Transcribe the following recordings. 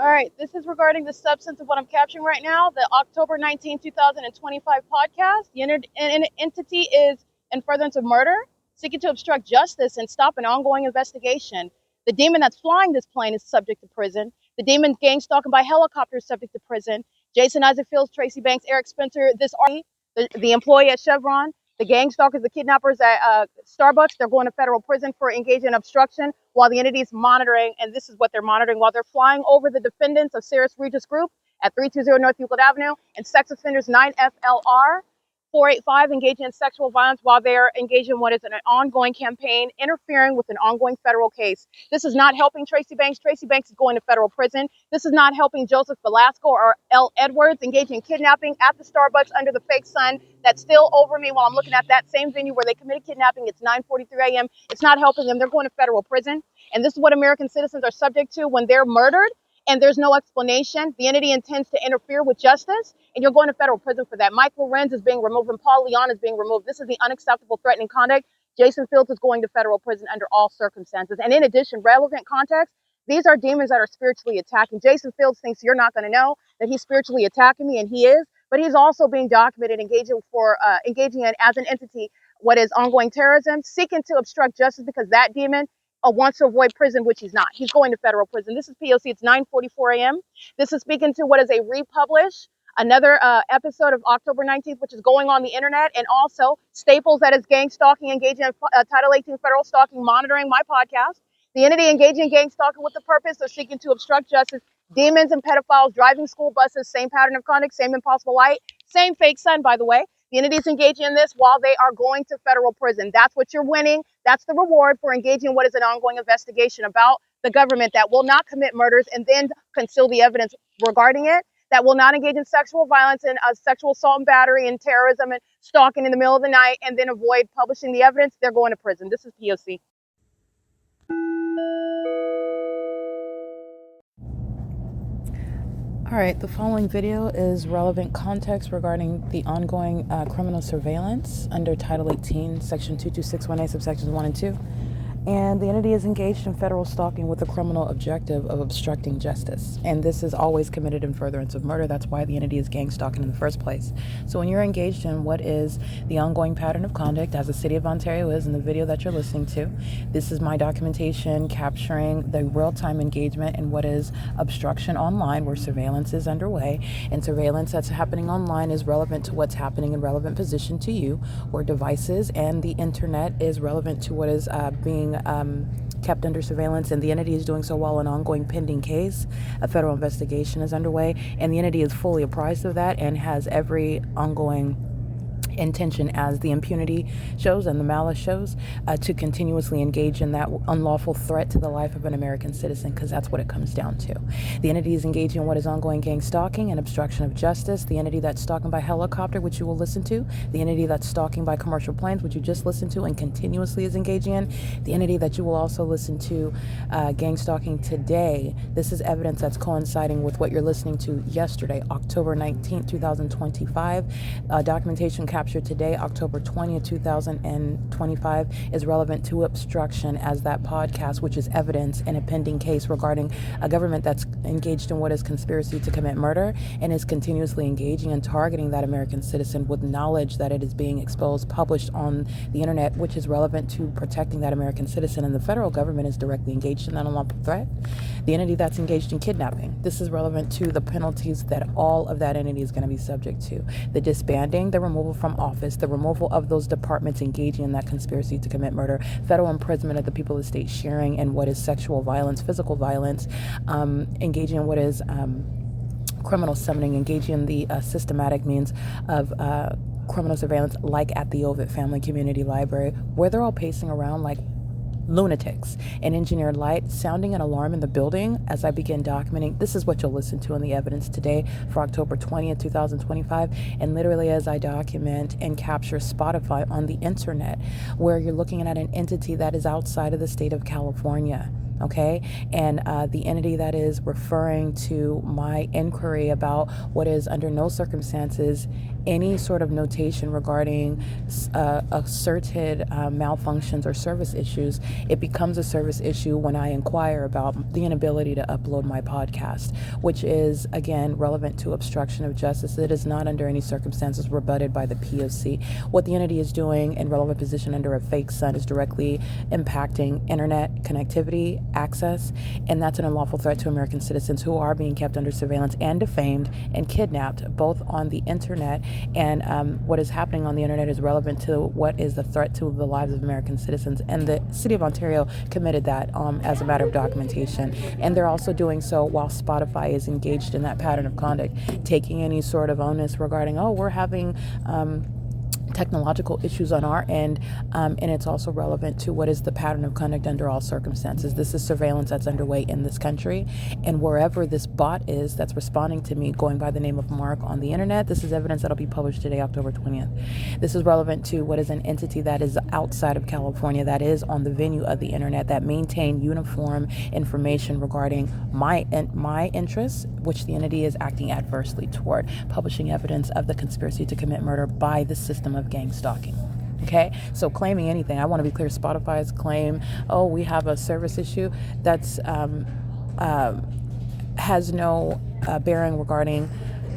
All right, this is regarding the substance of what I'm capturing right now, the October 19, 2025 podcast. The entity is in furtherance of murder, seeking to obstruct justice and stop an ongoing investigation. The demon that's flying this plane is subject to prison. The demon gang stalking by helicopter is subject to prison. Jason Isaac Fields, Tracy Banks, Eric Spencer, the employee at Chevron, the gang stalkers, the kidnappers at Starbucks, they're going to federal prison for engaging in obstruction while the entity is monitoring, and this is what they're monitoring, while they're flying over the defendants of Sarah's Regis Group at 320 North Euclid Avenue and sex offenders 9FLR 485 engaging in sexual violence while they are engaging in what is an ongoing campaign interfering with an ongoing federal case. This is not helping Tracy Banks. Tracy Banks is going to federal prison. This is not helping Joseph Velasco or L. Edwards engaging in kidnapping at the Starbucks under the fake sun that's still over me while I'm looking at that same venue where they committed kidnapping. It's 9:43 a.m. It's not helping them. They're going to federal prison. And this is what American citizens are subject to when they're murdered and there's no explanation. The entity intends to interfere with justice, and you're going to federal prison for that. Mike LORENZ is being removed, and Paul Leon is being removed. This is the unacceptable threatening conduct. Jason Fields is going to federal prison under all circumstances. And in addition, relevant context, these are demons that are spiritually attacking. Jason Fields thinks you're not going to know that he's spiritually attacking me, and he is, but he's also being documented engaging in as an entity what is ongoing terrorism, seeking to obstruct justice because that demon wants to avoid prison, which he's not. He's going to federal prison. This is P.O.C. It's 9:44 a.m. This is speaking to what is a republish, another episode of October 19th, which is going on the internet, and also Staples, that is gang stalking, engaging in Title 18 federal stalking, monitoring my podcast. The entity engaging in gang stalking with the purpose of seeking to obstruct justice. Demons and pedophiles driving school buses, same pattern of conduct, same impossible light, same fake sun, by the way. The entity is engaging in this while they are going to federal prison. That's what you're winning. That's the reward for engaging in what is an ongoing investigation about the government that will not commit murders and then conceal the evidence regarding it, that will not engage in sexual violence and sexual assault and battery and terrorism and stalking in the middle of the night and then avoid publishing the evidence. They're going to prison. This is P.O.C. All right, the following video is relevant context regarding the ongoing criminal surveillance under Title 18, Section 22618, subsections 1 and 2. And the entity is engaged in federal stalking with the criminal objective of obstructing justice. And this is always committed in furtherance of murder. That's why the entity is gang stalking in the first place. So when you're engaged in what is the ongoing pattern of conduct, as the city of Ontario is in the video that you're listening to, this is my documentation capturing the real-time engagement in what is obstruction online, where surveillance is underway. And surveillance that's happening online is relevant to what's happening in relevant position to you, where devices and the internet is relevant to what is being kept under surveillance, and the entity is doing so while an ongoing pending case. A federal investigation is underway, and the entity is fully apprised of that and has every ongoing intention, as the impunity shows and the malice shows, to continuously engage in that unlawful threat to the life of an American citizen, because that's what it comes down to. The entity is engaging in what is ongoing gang stalking and obstruction of justice. The entity that's stalking by helicopter, which you will listen to. The entity that's stalking by commercial planes, which you just listened to and continuously is engaging in. The entity that you will also listen to gang stalking today. This is evidence that's coinciding with what you're listening to yesterday, October 19th, 2025. Documentation captured today, October 20th, 2025, is relevant to obstruction as that podcast, which is evidence in a pending case regarding a government that's engaged in what is conspiracy to commit murder and is continuously engaging and targeting that American citizen with knowledge that it is being exposed, published on the internet, which is relevant to protecting that American citizen. And the federal government is directly engaged in that unlawful threat. The entity that's engaged in kidnapping, this is relevant to the penalties that all of that entity is going to be subject to. The disbanding, the removal from office, the removal of those departments engaging in that conspiracy to commit murder, federal imprisonment of the people of the state sharing in what is sexual violence, physical violence, engaging in what is criminal summoning, engaging in the systematic means of criminal surveillance, like at the Ovid Family Community Library, where they're all pacing around like lunatics in engineered light, sounding an alarm in the building as I begin documenting. This is what you'll listen to in the evidence today for October 20th, 2025. And literally as I document and capture Spotify on the internet, where you're looking at an entity that is outside of the state of California. Okay, and the entity that is referring to my inquiry about what is under no circumstances any sort of notation regarding asserted malfunctions or service issues, it becomes a service issue when I inquire about the inability to upload my podcast, which is, again, relevant to obstruction of justice. It is not under any circumstances rebutted by the P.O.C. What the entity is doing in relevant position under a fake sun is directly impacting internet connectivity, access, and that's an unlawful threat to American citizens who are being kept under surveillance and defamed and kidnapped, both on the internet. And what is happening on the internet is relevant to what is the threat to the lives of American citizens. And the city of Ontario committed that as a matter of documentation. And they're also doing so while Spotify is engaged in that pattern of conduct, taking any sort of onus regarding, oh, we're having technological issues on our end, and it's also relevant to what is the pattern of conduct under all circumstances. This is surveillance that's underway in this country, and wherever this bot is that's responding to me going by the name of Mark on the internet, this is evidence that'll be published today, October 20th. This is relevant to what is an entity that is outside of California, that is on the venue of the internet, that maintain uniform information regarding my interests, which the entity is acting adversely toward, publishing evidence of the conspiracy to commit murder by the system of gang stalking. Okay, so claiming anything, I want to be clear, Spotify's claim, oh, we have a service issue, that's has no bearing regarding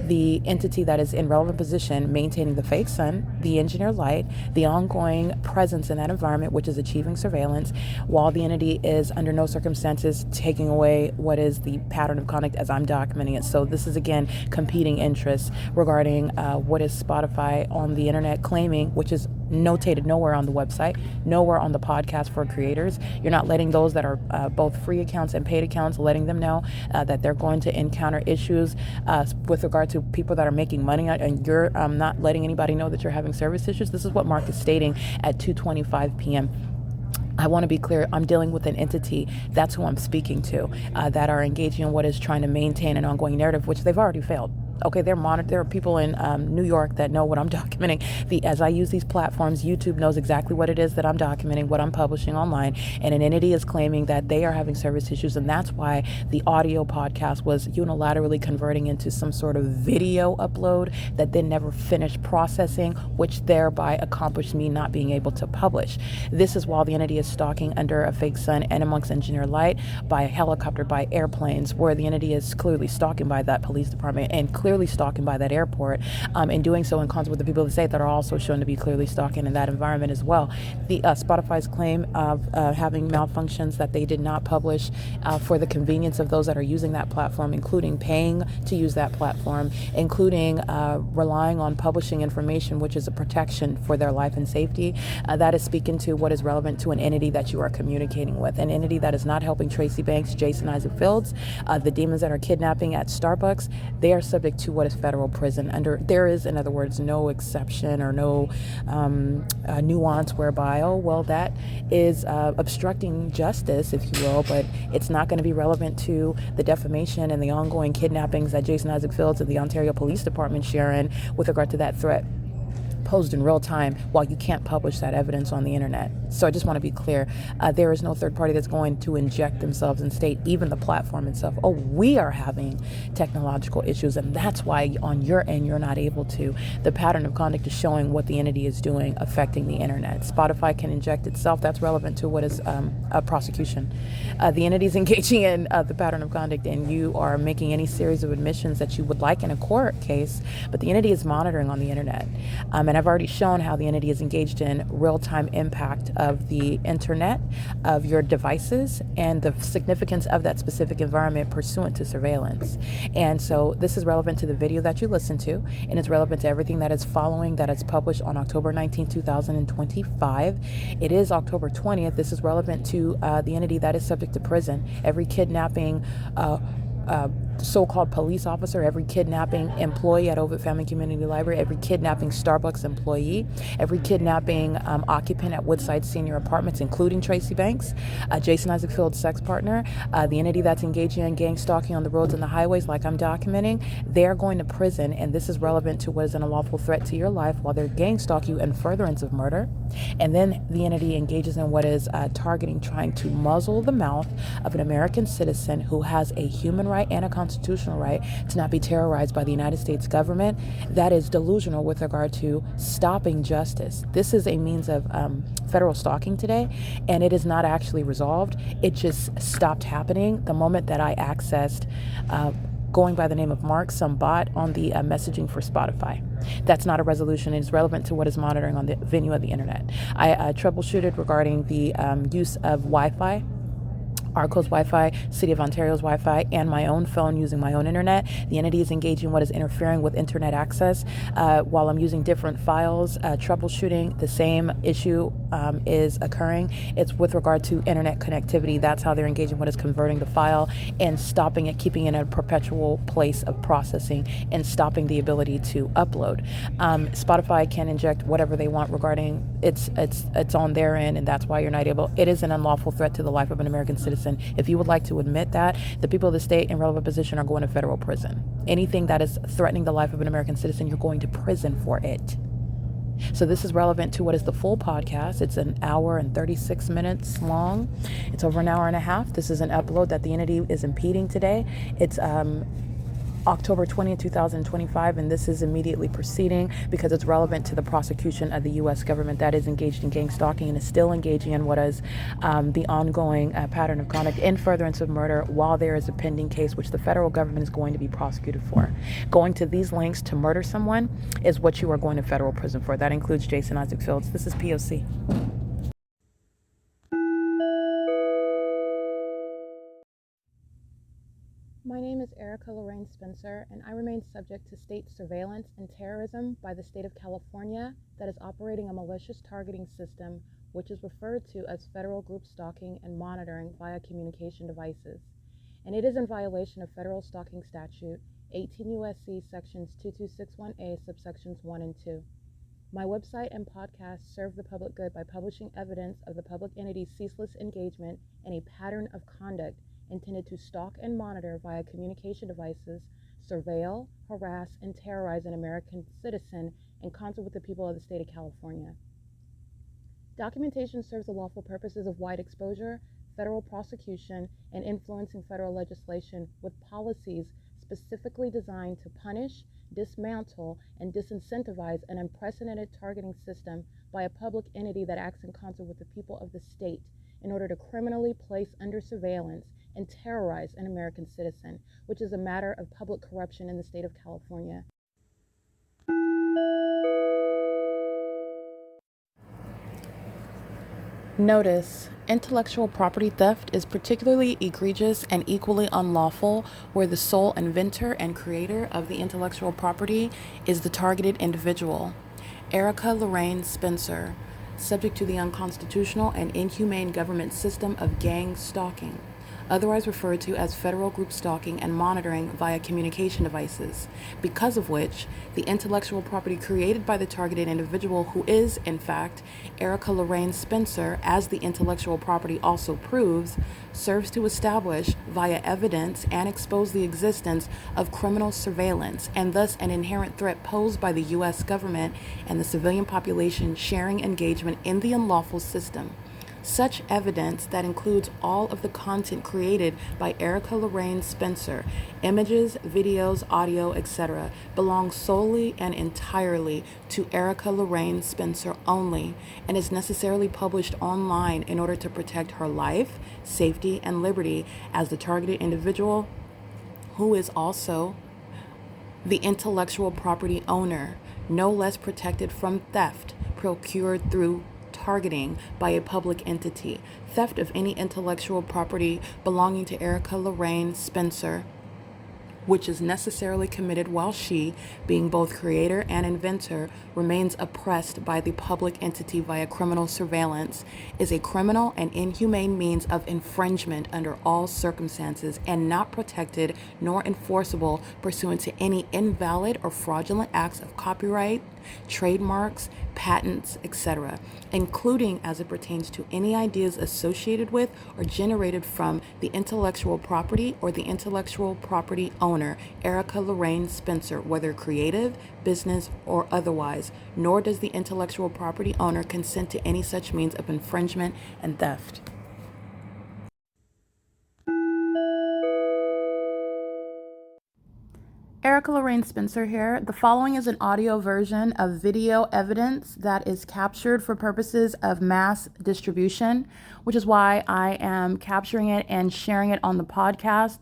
the entity that is in relevant position, maintaining the fake sun, the engineered light, the ongoing presence in that environment, which is achieving surveillance, while the entity is under no circumstances taking away what is the pattern of conduct as I'm documenting it. So this is, again, competing interests regarding what is Spotify on the internet claiming, which is notated nowhere on the website, nowhere on the podcast for creators. You're not letting those that are both free accounts and paid accounts, letting them know that they're going to encounter issues with regard to people that are making money, and you're not letting anybody know that you're having service issues. This is what Mark is stating at 2:25 p.m. I want to be clear, I'm dealing with an entity, that's who I'm speaking to, that are engaging in what is trying to maintain an ongoing narrative, which they've already failed. Okay, they're monitored. There are people in New York that know what I'm documenting. As I use these platforms, YouTube knows exactly what it is that I'm documenting, what I'm publishing online, and an entity is claiming that they are having service issues, and that's why the audio podcast was unilaterally converting into some sort of video upload that then never finished processing, which thereby accomplished me not being able to publish. This is while the entity is stalking under a fake sun and amongst engineered light, by a helicopter, by airplanes, where the entity is clearly stalking by that police department and clearly stalking by that airport, and doing so in concert with the people of the state that are also shown to be clearly stalking in that environment as well. The Spotify's claim of having malfunctions that they did not publish for the convenience of those that are using that platform, including paying to use that platform, including relying on publishing information, which is a protection for their life and safety, that is speaking to what is relevant to an entity that you are communicating with, an entity that is not helping Tracy Banks, Jason Isaac Fields, the demons that are kidnapping at Starbucks. They are subject to what is federal prison. There is, in other words, no exception or no nuance whereby, oh, well, that is obstructing justice, if you will, but it's not going to be relevant to the defamation and the ongoing kidnappings that Jason Isaac Fields and the Ontario Police Department share in with regard to that threat posed in real time, while you can't publish that evidence on the internet. So I just want to be clear, there is no third party that's going to inject themselves and state, even the platform itself, oh, we are having technological issues, and that's why on your end you're not able to. The pattern of conduct is showing what the entity is doing affecting the internet. Spotify can inject itself. That's relevant to what is a prosecution. The entity is engaging in the pattern of conduct, and you are making any series of admissions that you would like in a court case, but the entity is monitoring on the internet. And I've already shown how the entity is engaged in real-time impact of the internet, of your devices, and the significance of that specific environment pursuant to surveillance. And so this is relevant to the video that you listened to, and it's relevant to everything that is following, that is published on October 19, 2025. It is October 20th. This is relevant to the entity that is subject to prison. Every kidnapping so-called police officer, every kidnapping employee at Ovid Family Community Library, every kidnapping Starbucks employee, every kidnapping occupant at Woodside Senior Apartments, including Tracy Banks, Jason Isaac Field's sex partner, the entity that's engaging in gang stalking on the roads and the highways like I'm documenting, they're going to prison, and this is relevant to what is an unlawful threat to your life while they're gang stalk you in furtherance of murder. And then the entity engages in what is targeting, trying to muzzle the mouth of an American citizen who has a human right and a constitutional right to not be terrorized by the United States government, that is delusional with regard to stopping justice. This is a means of federal stalking today, and it is not actually resolved. It just stopped happening the moment that I accessed going by the name of Mark, some bot on the messaging for Spotify. That's not a resolution. It is relevant to what is monitoring on the venue of the internet. I troubleshooted regarding the use of Wi-Fi, Arco's Wi-Fi, City of Ontario's Wi-Fi, and my own phone using my own internet. The entity is engaging what is interfering with internet access while I'm using different files. Troubleshooting, the same issue is occurring. It's with regard to internet connectivity. That's how they're engaging what is converting the file and stopping it, keeping it in a perpetual place of processing and stopping the ability to upload. Spotify can inject whatever they want regarding it's on their end, and that's why you're not able. It is an unlawful threat to the life of an American citizen. If you would like to admit that, the people of the state in relevant position are going to federal prison. Anything that is threatening the life of an American citizen, you're going to prison for it. So this is relevant to what is the full podcast. It's an hour and 36 minutes long. It's over an hour and a half. This is an upload that the entity is impeding today. It's October 20th, 2025, and this is immediately proceeding because it's relevant to the prosecution of the U.S. government that is engaged in gang stalking and is still engaging in what is the ongoing pattern of conduct in furtherance of murder while there is a pending case which the federal government is going to be prosecuted for. Going to these lengths to murder someone is what you are going to federal prison for. That includes Jason Isaac Fields. This is P.O.C. My name is Erica Lorraine Spencer, and I remain subject to state surveillance and terrorism by the state of California that is operating a malicious targeting system, which is referred to as federal group stalking and monitoring via communication devices. And it is in violation of federal stalking statute 18 U.S.C. sections 2261A subsections 1 and 2. My website and podcast serve the public good by publishing evidence of the public entity's ceaseless engagement in a pattern of conduct intended to stalk and monitor via communication devices, surveil, harass, and terrorize an American citizen in concert with the people of the state of California. Documentation serves the lawful purposes of wide exposure, federal prosecution, and influencing federal legislation with policies specifically designed to punish, dismantle, and disincentivize an unprecedented targeting system by a public entity that acts in concert with the people of the state in order to criminally place under surveillance and terrorize an American citizen, which is a matter of public corruption in the state of California. Notice, intellectual property theft is particularly egregious and equally unlawful where the sole inventor and creator of the intellectual property is the targeted individual. Erica Lorraine Spencer, subject to the unconstitutional and inhumane government system of gang stalking, otherwise referred to as federal group stalking and monitoring via communication devices, because of which the intellectual property created by the targeted individual, who is, in fact, Erica Lorraine Spencer, as the intellectual property also proves, serves to establish via evidence and expose the existence of criminal surveillance and thus an inherent threat posed by the U.S. government and the civilian population sharing engagement in the unlawful system. Such evidence that includes all of the content created by Erica Lorraine Spencer, images, videos, audio, etc., belongs solely and entirely to Erica Lorraine Spencer only and is necessarily published online in order to protect her life, safety, and liberty as the targeted individual, who is also the intellectual property owner, no less protected from theft procured through targeting by a public entity. Theft of any intellectual property belonging to Erica Lorraine Spencer, which is necessarily committed while she, being both creator and inventor, remains oppressed by the public entity via criminal surveillance, is a criminal and inhumane means of infringement under all circumstances and not protected nor enforceable pursuant to any invalid or fraudulent acts of copyright, trademarks, patents, etc., including as it pertains to any ideas associated with or generated from the intellectual property or the intellectual property owner, Erica Lorraine Spencer, whether creative, business, or otherwise, nor does the intellectual property owner consent to any such means of infringement and theft. Erica Lorraine Spencer here. The following is an audio version of video evidence that is captured for purposes of mass distribution, which is why I am capturing it and sharing it on the podcast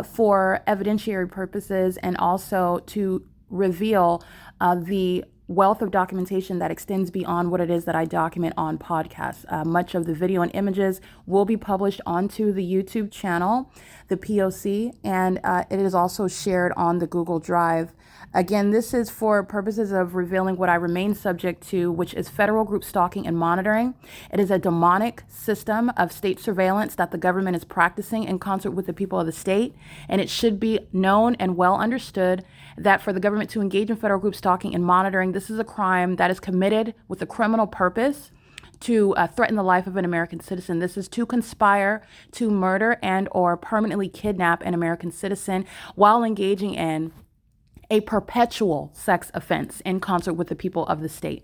for evidentiary purposes and also to reveal the wealth of documentation that extends beyond what it is that I document on podcasts. Much of the video and images will be published onto the YouTube channel, the P.O.C, and it is also shared on the Google Drive. Again, this is for purposes of revealing what I remain subject to, which is federal group stalking and monitoring. It is a demonic system of state surveillance that the government is practicing in concert with the people of the state, and it should be known and well understood that for the government to engage in federal group stalking and monitoring, this is a crime that is committed with a criminal purpose to threaten the life of an American citizen. This is to conspire to murder and or permanently kidnap an American citizen while engaging in a perpetual sex offense in concert with the people of the state.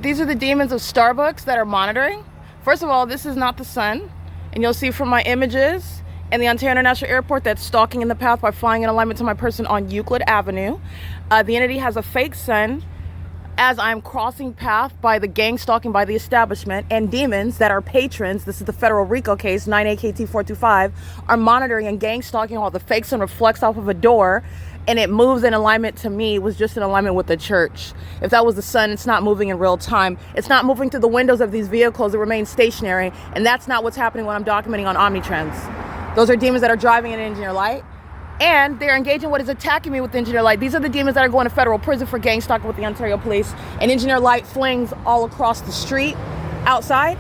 These are the demons of Starbucks that are monitoring. First of all, this is not the sun. And you'll see from my images and the Ontario International Airport that's stalking in the path by flying in alignment to my person on Euclid Avenue. The entity has a fake sun as I'm crossing path by the gang stalking by the establishment, and demons that are patrons, this is the federal RICO case, 9AKT425, are monitoring and gang stalking while the fake sun reflects off of a door and it moves in alignment to me. It was just in alignment with the church. If that was the sun, it's not moving in real time. It's not moving through the windows of these vehicles. It remains stationary, and that's not what's happening when I'm documenting on Omnitrends. Those are demons that are driving in engineer light, and they're engaging what is attacking me with engineer light. These are the demons that are going to federal prison for gang stalking with the Ontario Police, and engineer light flings all across the street outside,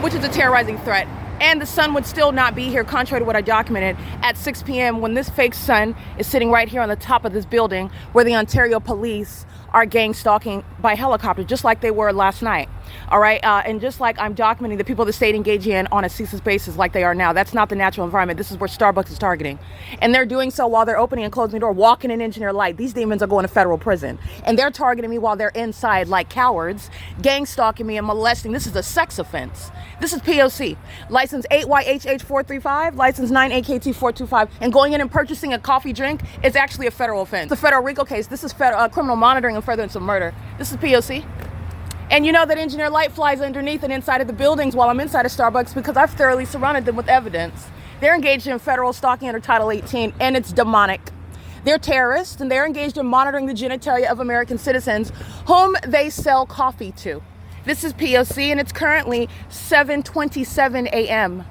which is a terrorizing threat. And the sun would still not be here, contrary to what I documented, at 6 p.m. when this fake sun is sitting right here on the top of this building where the Ontario Police are gang stalking by helicopter, just like they were last night. All right, and just like I'm documenting the people of the state engaging in on a ceaseless basis like they are now. That's not the natural environment. This is where Starbucks is targeting. And they're doing so while they're opening and closing the door, walking in engineer light. These demons are going to federal prison. And they're targeting me while they're inside like cowards, gang stalking me and molesting. This is a sex offense. This is P.O.C. License 8YHH435, license 9AKT425. And going in and purchasing a coffee drink is actually a federal offense. The federal RICO case, this is criminal monitoring and furtherance of murder. This is P.O.C. And you know that engineer light flies underneath and inside of the buildings while I'm inside of Starbucks because I've thoroughly surrounded them with evidence. They're engaged in federal stalking under Title 18, and it's demonic. They're terrorists, and they're engaged in monitoring the genitalia of American citizens whom they sell coffee to. This is P.O.C., and it's currently 7:27 a.m.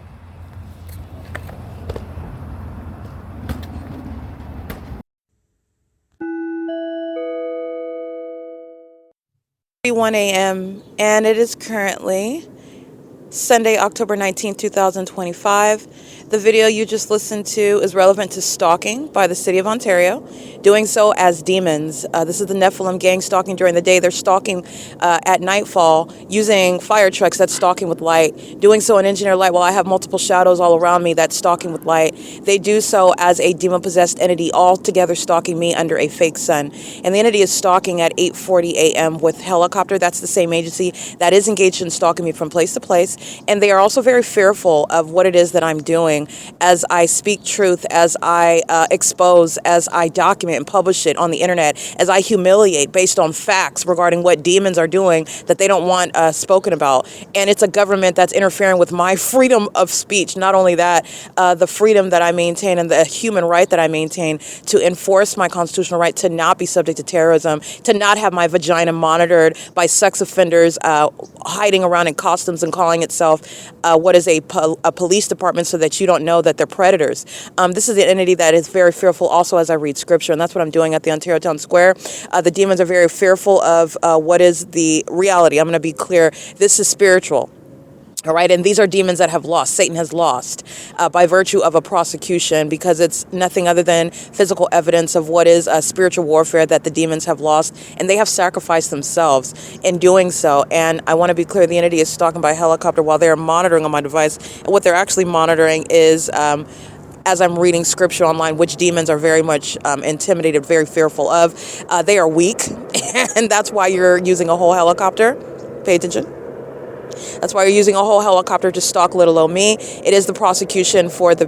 1 a.m. and it is currently Sunday, October 19th, 2025. The video you just listened to is relevant to stalking by the City of Ontario, doing so as demons. This is the Nephilim gang stalking during the day. They're stalking at nightfall using fire trucks. That's stalking with light. Doing so in engineer light while I have multiple shadows all around me. That's stalking with light. They do so as a demon-possessed entity, all together stalking me under a fake sun. And the entity is stalking at 8:40 a.m. with helicopter. That's the same agency that is engaged in stalking me from place to place. And they are also very fearful of what it is that I'm doing as I speak truth, as I expose, as I document and publish it on the internet, as I humiliate based on facts regarding what demons are doing that they don't want spoken about. And it's a government that's interfering with my freedom of speech. Not only that, the freedom that I maintain and the human right that I maintain to enforce my constitutional right to not be subject to terrorism, to not have my vagina monitored by sex offenders hiding around in costumes and calling itself what is a police department so that you don't know that they're predators. This is an entity that is very fearful also as I read scripture, and that's what I'm doing at the Ontario Town Square. The demons are very fearful of what is the reality. I'm going to be clear. This is spiritual. All right, and these are demons that have lost. Satan has lost by virtue of a prosecution, because it's nothing other than physical evidence of what is spiritual warfare that the demons have lost, and they have sacrificed themselves in doing so. And I want to be clear, the entity is stalking by helicopter while they're monitoring on my device. And what they're actually monitoring is as I'm reading scripture online, which demons are very much intimidated, very fearful of. They are weak, and that's why you're using a whole helicopter. Pay attention. That's why you're using a whole helicopter to stalk little old me. It is the prosecution for the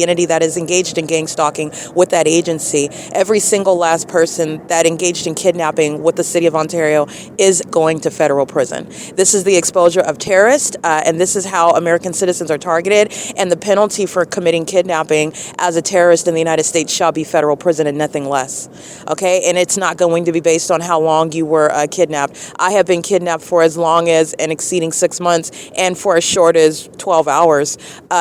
entity that is engaged in gang stalking with that agency. Every single last person that engaged in kidnapping with the city of Ontario is going to federal prison. This is the exposure of terrorists, and this is how American citizens are targeted, and the penalty for committing kidnapping as a terrorist in the United States shall be federal prison and nothing less. Okay, and it's not going to be based on how long you were kidnapped. I have been kidnapped for as long as and exceeding 6 months, and for as short as 12 hours.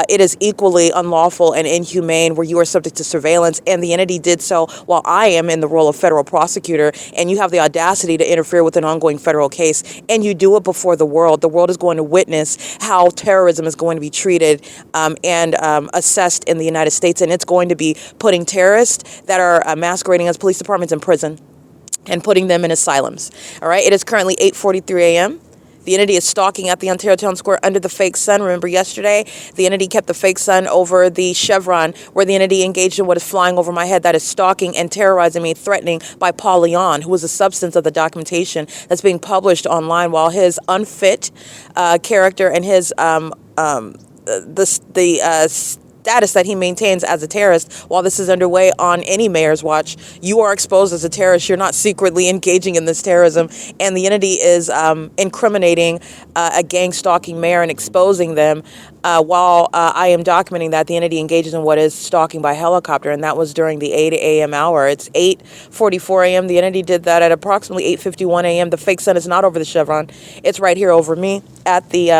It is equally unlawful and inhumane where you are subject to surveillance, and the entity did so while I am in the role of federal prosecutor, and you have the audacity to interfere with an ongoing federal case, and you do it before the world. The world is going to witness how terrorism is going to be treated and assessed in the United States, and it's going to be putting terrorists that are masquerading as police departments in prison and putting them in asylums. All right, it is currently 8:43 a.m. The entity is stalking at the Ontario Town Square under the fake sun. Remember yesterday, the entity kept the fake sun over the chevron where the entity engaged in what is flying over my head. That is stalking and terrorizing me, threatening by Paul Leon, who is the substance of the documentation that's being published online, while his unfit character and his status that he maintains as a terrorist, while this is underway on any mayor's watch, you are exposed as a terrorist. You're not secretly engaging in this terrorism, and the entity is incriminating a gang stalking mayor and exposing them while I am documenting that the entity engages in what is stalking by helicopter, and that was during the 8 a.m. hour. It's 8:44 a.m. The entity did that at approximately 8:51 a.m. The fake sun is not over the chevron. It's right here over me at the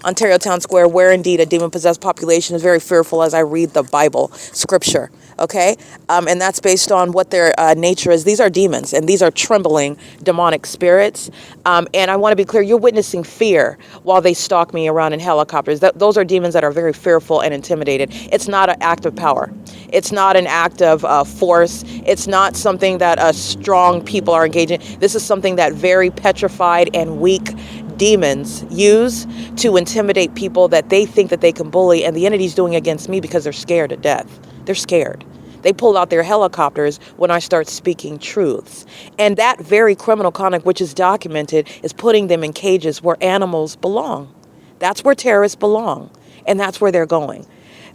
Ontario Town Square, where indeed a demon-possessed population is very fearful as I read the Bible, scripture, okay? And that's based on what their nature is. These are demons, and these are trembling demonic spirits. And I want to be clear, you're witnessing fear while they stalk me around in helicopters. Those are demons that are very fearful and intimidated. It's not an act of power. It's not an act of force. It's not something that strong people are engaging. This is something that very petrified and weak demons use to intimidate people that they think that they can bully, and the entity's doing against me because they're scared to death. They're scared. They pull out their helicopters when I start speaking truths. And that very criminal conduct, which is documented, is putting them in cages where animals belong. That's where terrorists belong, and that's where they're going.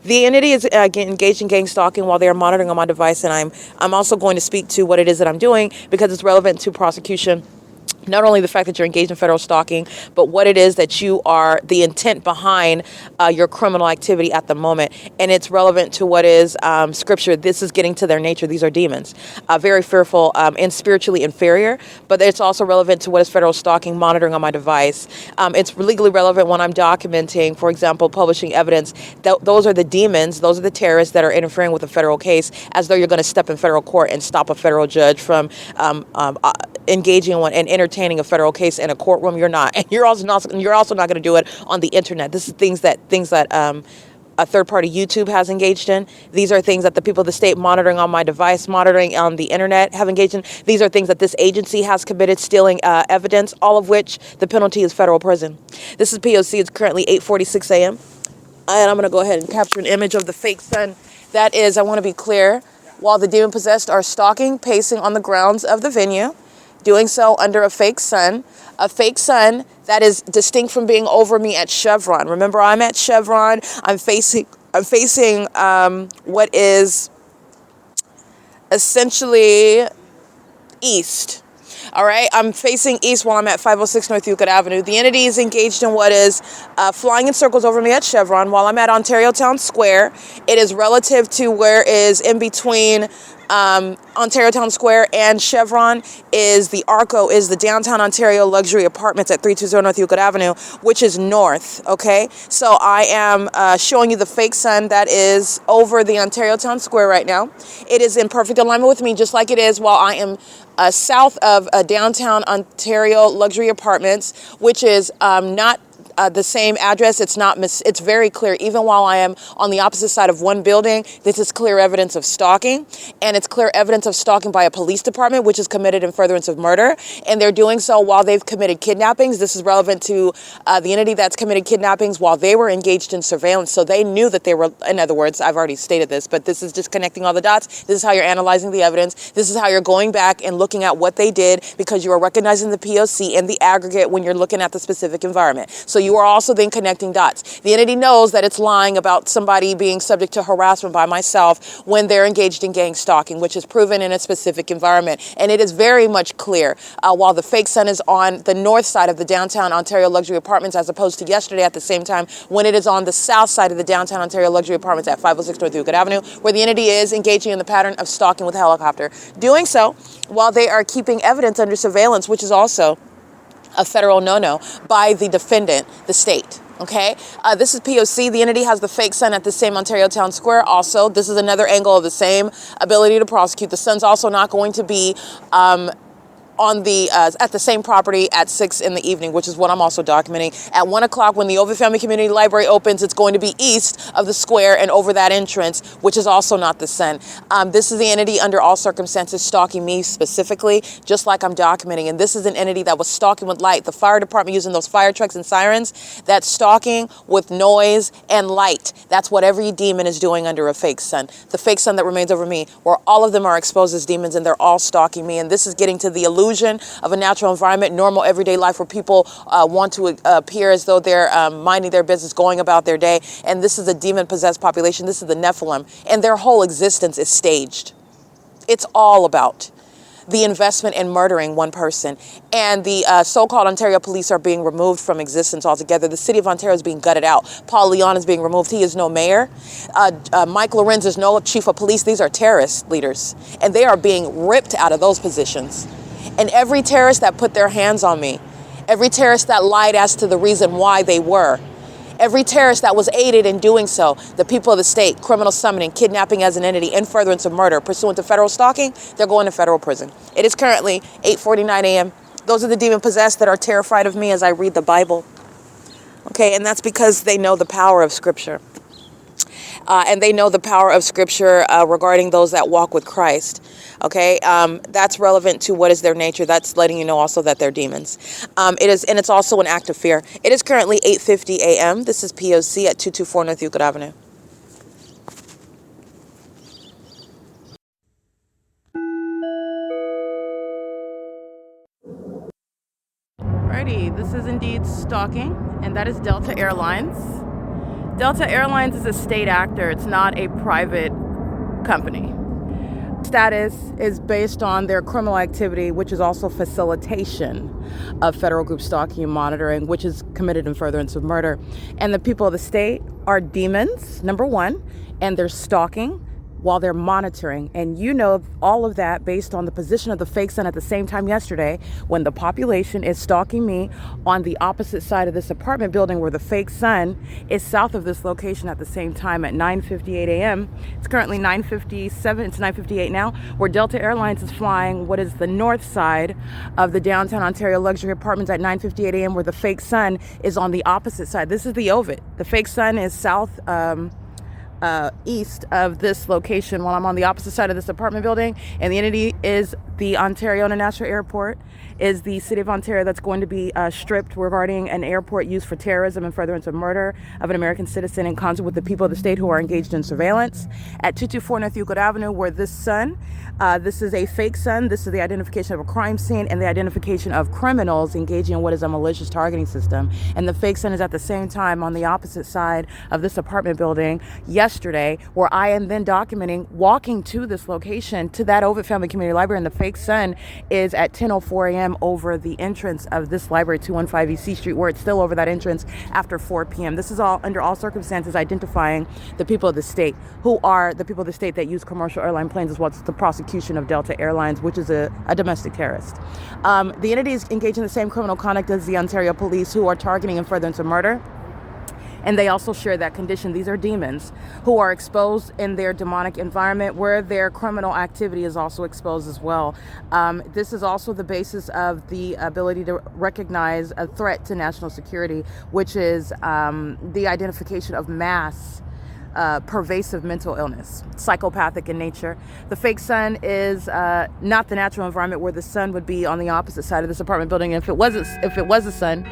The entity is engaged in gang stalking while they are monitoring on my device, and I'm also going to speak to what it is that I'm doing because it's relevant to prosecution. Not only the fact that you're engaged in federal stalking, but what it is that you are, the intent behind your criminal activity at the moment. And it's relevant to what is scripture. This is getting to their nature. These are demons, very fearful and spiritually inferior. But it's also relevant to what is federal stalking, monitoring on my device. It's legally relevant when I'm documenting, for example, publishing evidence. Those are the demons. Those are the terrorists that are interfering with a federal case, as though you're going to step in federal court and stop a federal judge from engaging in one and entertaining a federal case in a courtroom. You're not, and you're also not going to do it on the internet. This is things that a third-party YouTube has engaged in. These are things that the people of the state monitoring on my device, monitoring on the internet have engaged in. These are things that this agency has committed, stealing evidence, all of which the penalty is federal prison. This is P.O.C. It's currently 8:46 a.m. And I'm going to go ahead and capture an image of the fake sun. That is, I want to be clear, while the demon-possessed are stalking, pacing on the grounds of the venue, doing so under a fake sun that is distinct from being over me at Chevron. Remember, I'm at Chevron. I'm facing what is essentially east. All right, I'm facing east while I'm at 506 North Euclid Avenue. The entity is engaged in what is flying in circles over me at Chevron while I'm at Ontario Town Square. It is relative to where is in between Ontario Town Square and Chevron is the Arco, is the downtown Ontario luxury apartments at 320 North Euclid Avenue, which is north, okay? So I am showing you the fake sun that is over the Ontario Town Square right now. It is in perfect alignment with me, just like it is while I am south of downtown Ontario luxury apartments, which is not the same address. It's very clear. Even while I am on the opposite side of one building, this is clear evidence of stalking, and it's clear evidence of stalking by a police department, which is committed in furtherance of murder, and they're doing so while they've committed kidnappings. This is relevant to the entity that's committed kidnappings while they were engaged in surveillance, so they knew that they were, in other words, I've already stated this, but this is just connecting all the dots. This is how you're analyzing the evidence. This is how you're going back and looking at what they did, because you are recognizing the P.O.C. and the aggregate when you're looking at the specific environment. So you are also then connecting dots. The entity knows that it's lying about somebody being subject to harassment by myself when they're engaged in gang stalking, which is proven in a specific environment. And it is very much clear while the fake sun is on the north side of the downtown Ontario luxury apartments, as opposed to yesterday at the same time when it is on the south side of the downtown Ontario luxury apartments at 506 North Euclid Avenue, where the entity is engaging in the pattern of stalking with a helicopter. Doing so while they are keeping evidence under surveillance, which is also a federal no-no by the defendant, the state. Okay, this is P.O.C. The entity has the fake sun at the same Ontario Town Square. Also, this is another angle of the same ability to prosecute. The sun's also not going to be on the at the same property at 6 in the evening, which is what I'm also documenting. At 1 o'clock, when the Ovid Family Community Library opens, it's going to be east of the square and over that entrance, which is also not the sun. This is the entity under all circumstances stalking me specifically, just like I'm documenting. And this is an entity that was stalking with light. The fire department using those fire trucks and sirens, that's stalking with noise and light. That's what every demon is doing under a fake sun. The fake sun that remains over me, where all of them are exposed as demons and they're all stalking me. And this is getting to the illusion of a natural environment, normal everyday life where people want to appear as though they're minding their business, going about their day. And this is a demon-possessed population. This is the Nephilim. And their whole existence is staged. It's all about the investment in murdering one person. And the so-called Ontario police are being removed from existence altogether. The city of Ontario is being gutted out. Paul Leon is being removed. He is no mayor. Mike LORENZ is no chief of police. These are terrorist leaders. And they are being ripped out of those positions. And every terrorist that put their hands on me, every terrorist that lied as to the reason why they were, every terrorist that was aided in doing so, the people of the state, criminal summoning, kidnapping as an entity, in furtherance of murder, pursuant to federal stalking, they're going to federal prison. It is currently 8:49 a.m. Those are the demon-possessed that are terrified of me as I read the Bible. Okay, and that's because they know the power of Scripture. And they know the power of Scripture regarding those that walk with Christ. Okay, that's relevant to what is their nature. That's letting you know also that they're demons. It is, and it's also an act of fear. It is currently 8:50 a.m. This is P.O.C. at 224 North Euclid Avenue. Alrighty, this is indeed Stalking, and that is Delta Airlines. Delta Airlines is a state actor. It's not a private company. Status is based on their criminal activity, which is also facilitation of federal group stalking and monitoring, which is committed in furtherance of murder. And the people of the state are demons, number one, and they're stalking while they're monitoring. And you know all of that based on the position of the fake sun at the same time yesterday when the population is stalking me on the opposite side of this apartment building where the fake sun is south of this location at the same time at 9:58 a.m. It's currently 9:57, it's 9:58 now, where Delta Airlines is flying what is the north side of the downtown Ontario luxury apartments at 9:58 a.m. where the fake sun is on the opposite side. This is the Ovid. The fake sun is south east of this location while I'm on the opposite side of this apartment building, and the entity is the Ontario International Airport, is the city of Ontario that's going to be stripped regarding an airport used for terrorism and furtherance of murder of an American citizen in concert with the people of the state who are engaged in surveillance. At 224 North Euclid Avenue, where this sun, this is a fake sun, this is the identification of a crime scene and the identification of criminals engaging in what is a malicious targeting system. And the fake sun is at the same time on the opposite side of this apartment building yesterday, where I am then documenting walking to this location, to that Ovid Family Community Library, and the fake sun is at 10:04 a.m. over the entrance of this library, 215 E.C. Street, where it's still over that entrance after 4 p.m. This is all under all circumstances identifying the people of the state, who are the people of the state that use commercial airline planes as well as the prosecution of Delta Airlines, which is a domestic terrorist. The entity is engaged in the same criminal conduct as the Ontario police, who are targeting and furtherance of murder. And they also share that condition. These are demons who are exposed in their demonic environment where their criminal activity is also exposed as well. This is also the basis of the ability to recognize a threat to national security, which is the identification of mass pervasive mental illness, psychopathic in nature. The fake sun is not the natural environment where the sun would be on the opposite side of this apartment building. And if it was a sun,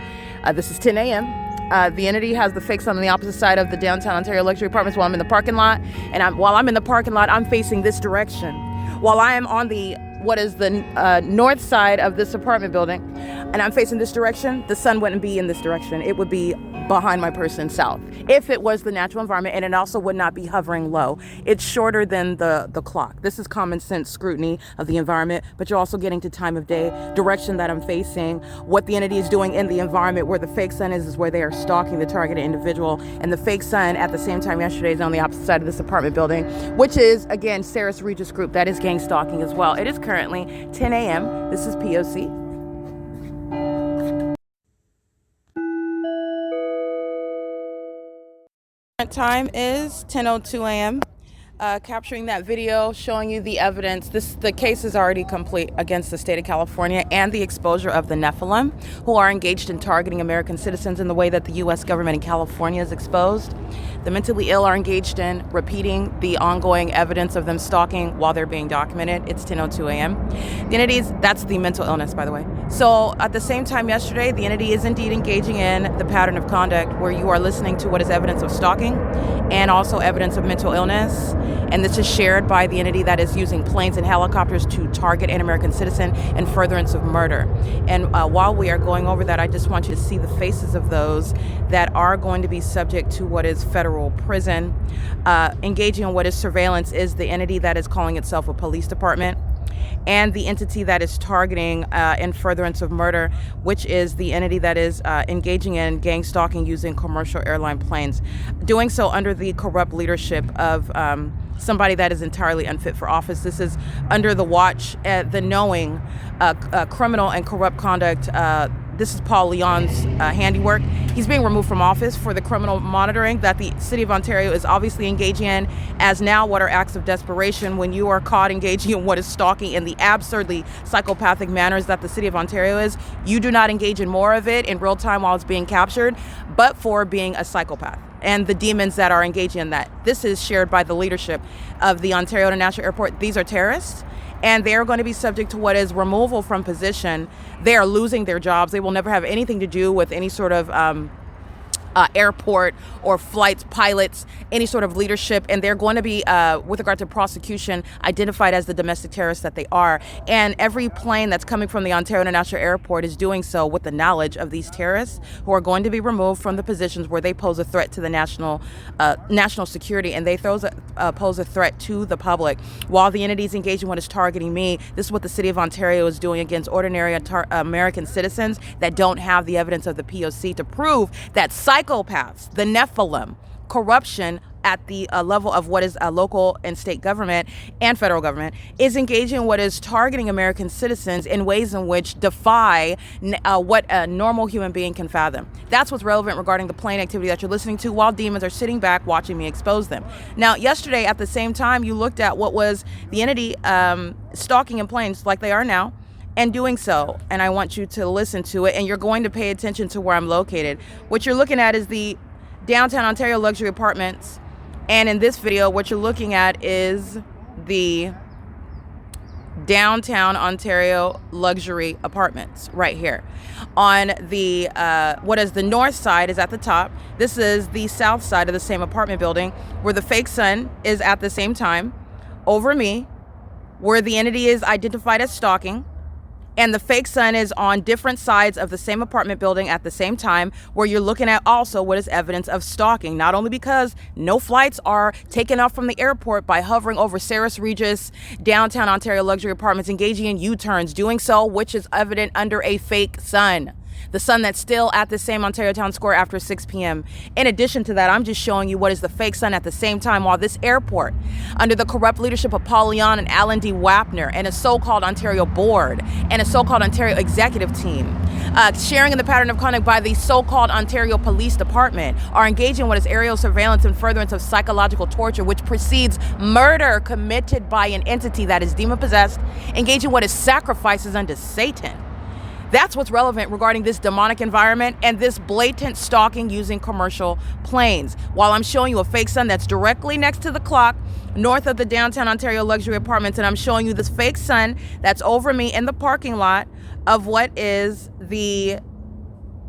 this is 10 a.m. The entity has the fake sun on the opposite side of the downtown Ontario luxury apartments while I'm in the parking lot. And while I'm in the parking lot, I'm facing this direction. While I am on the what is the north side of this apartment building, and I'm facing this direction, the sun wouldn't be in this direction. It would be behind my person south, if it was the natural environment, and it also would not be hovering low. It's shorter than the clock. This is common sense scrutiny of the environment, but you're also getting to time of day, direction that I'm facing, what the entity is doing in the environment. Where the fake sun is where they are stalking the targeted individual, and the fake sun at the same time yesterday is on the opposite side of this apartment building, which is, again, Sarah's Regis group. That is gang stalking as well. It is currently 10 a.m. This is P.O.C. Time is 10:02 a.m. Capturing that video, showing you the evidence. The case is already complete against the state of California and the exposure of the Nephilim, who are engaged in targeting American citizens in the way that the U.S. government in California is exposed. The mentally ill are engaged in repeating the ongoing evidence of them stalking while they're being documented. It's 10:02 a.m. The entities, that's the mental illness, by the way. So at the same time yesterday, the entity is indeed engaging in the pattern of conduct where you are listening to what is evidence of stalking and also evidence of mental illness. And this is shared by the entity that is using planes and helicopters to target an American citizen in furtherance of murder. And while we are going over that, I just want you to see the faces of those that are going to be subject to what is federal prison. Engaging in what is surveillance is the entity that is calling itself a police department, and the entity that is targeting in furtherance of murder, which is the entity that is engaging in gang stalking using commercial airline planes, doing so under the corrupt leadership of somebody that is entirely unfit for office. This is under the watch, the knowing criminal and corrupt conduct. This is Paul Leon's handiwork. He's being removed from office for the criminal monitoring that the city of Ontario is obviously engaging in, as now what are acts of desperation when you are caught engaging in what is stalking in the absurdly psychopathic manners that the city of Ontario is. You do not engage in more of it in real time while it's being captured, but for being a psychopath and the demons that are engaging in that. This is shared by the leadership of the Ontario International Airport. These are terrorists, and they are going to be subject to what is removal from position. They are losing their jobs. They will never have anything to do with any sort of airport or flights, pilots, any sort of leadership, and they're going to be, with regard to prosecution, identified as the domestic terrorists that they are. And every plane that's coming from the Ontario International Airport is doing so with the knowledge of these terrorists, who are going to be removed from the positions where they pose a threat to the national security, and they pose a threat to the public. While the entities engaged in what is targeting me, this is what the city of Ontario is doing against ordinary American citizens that don't have the evidence of the P.O.C. to prove that psychopaths, the Nephilim, corruption at the level of what is a local and state government and federal government is engaging in what is targeting American citizens in ways in which defy what a normal human being can fathom. That's what's relevant regarding the plane activity that you're listening to while demons are sitting back watching me expose them. Now, yesterday at the same time, you looked at what was the entity stalking in planes like they are now, and doing so, and I want you to listen to it, and you're going to pay attention to where I'm located. What you're looking at is the downtown Ontario luxury apartments, and in this video, what you're looking at is the downtown Ontario luxury apartments right here. On the, what is the north side is at the top. This is the south side of the same apartment building, where the fake sun is at the same time over me, where the entity is identified as stalking. And the fake sun is on different sides of the same apartment building at the same time, where you're looking at also what is evidence of stalking, not only because no flights are taken off from the airport by hovering over Sarah's Regis, downtown Ontario luxury apartments, engaging in U-turns, doing so, which is evident under a fake sun. The sun that's still at the same Ontario Town Square after 6 p.m. In addition to that, I'm just showing you what is the fake sun at the same time while this airport, under the corrupt leadership of Paul Leon and Alan D. Wapner and a so-called Ontario board and a so-called Ontario executive team, sharing in the pattern of conduct by the so-called Ontario Police Department, are engaging in what is aerial surveillance and furtherance of psychological torture, which precedes murder committed by an entity that is demon-possessed, engaging in what is sacrifices unto Satan. That's what's relevant regarding this demonic environment and this blatant stalking using commercial planes. While I'm showing you a fake sun that's directly next to the clock, north of the downtown Ontario luxury apartments, and I'm showing you this fake sun that's over me in the parking lot of what is the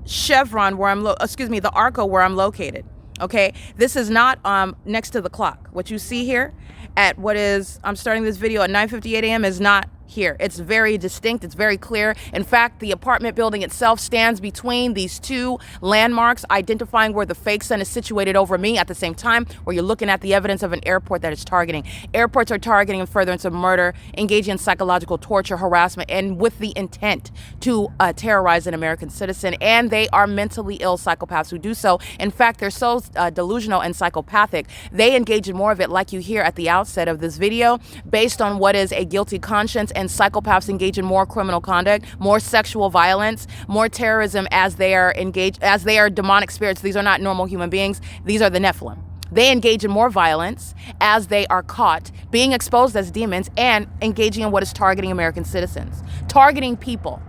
Chevron where the Arco where I'm located. Okay, this is not next to the clock. What you see here at what is, I'm starting this video at 9:58 a.m. is not here. It's very distinct. It's very clear. In fact, the apartment building itself stands between these two landmarks, identifying where the fake sun is situated over me at the same time, where you're looking at the evidence of an airport that is targeting. Airports are targeting in furtherance of murder, engaging in psychological torture, harassment, and with the intent to terrorize an American citizen. And they are mentally ill psychopaths who do so. In fact, they're so delusional and psychopathic, they engage in more of it, like you hear at the outset of this video, based on what is a guilty conscience. And psychopaths engage in more criminal conduct, more sexual violence, more terrorism as they are engaged, as they are demonic spirits. These are not normal human beings. These are the Nephilim. They engage in more violence as they are caught being exposed as demons and engaging in what is targeting American citizens, targeting people.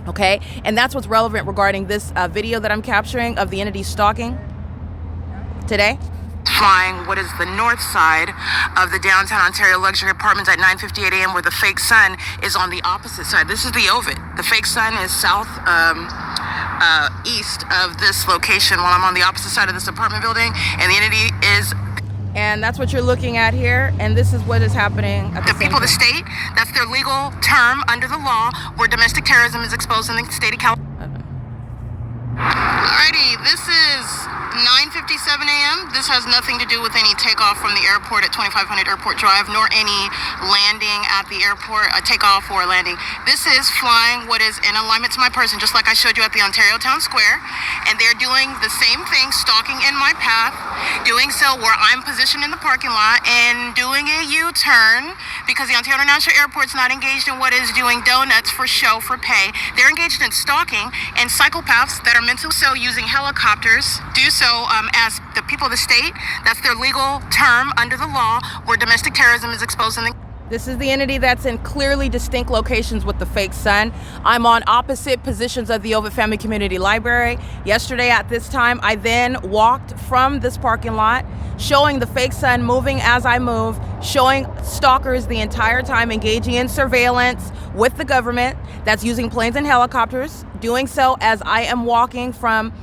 Okay, and that's what's relevant regarding this video that I'm capturing of the entity stalking today. Flying what is the north side of the downtown Ontario luxury apartments at 9:58 a.m. where the fake sun is on the opposite side. This is the Ovid. The fake sun is south east of this location while I'm on the opposite side of this apartment building, and the entity is... And that's what you're looking at here, and this is what is happening at the people of the state. That's their legal term under the law, where domestic terrorism is exposed in the state of California. Alrighty, this is 9:57 a.m. This has nothing to do with any takeoff from the airport at 2500 Airport Drive, nor any landing at the airport, a takeoff or a landing. This is flying what is in alignment to my person, just like I showed you at the Ontario Town Square. And they're doing the same thing, stalking in my path, doing so where I'm positioned in the parking lot and doing a U-turn because the Ontario International Airport's not engaged in what is doing donuts for show, for pay. They're engaged in stalking, and psychopaths that are meant to so using helicopters do so as the people of the state. That's their legal term under the law, where domestic terrorism is exposed in the... This is the entity that's in clearly distinct locations with the fake sun. I'm on opposite positions of the Ovid Family Community Library. Yesterday at this time, I then walked from this parking lot, showing the fake sun moving as I move, showing stalkers the entire time engaging in surveillance with the government that's using planes and helicopters, doing so as I am walking from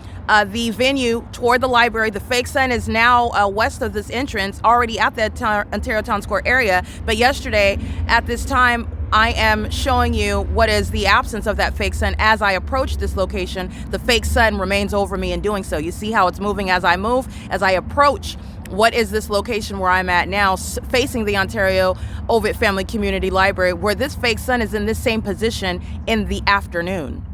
the venue toward the library. The fake sun is now west of this entrance, already at the Ontario Town Square area. But yesterday, at this time, I am showing you what is the absence of that fake sun. As I approach this location, the fake sun remains over me in doing so. You see how it's moving as I move, as I approach what is this location where I'm at now, facing the Ontario Ovid Family Community Library, where this fake sun is in this same position in the afternoon.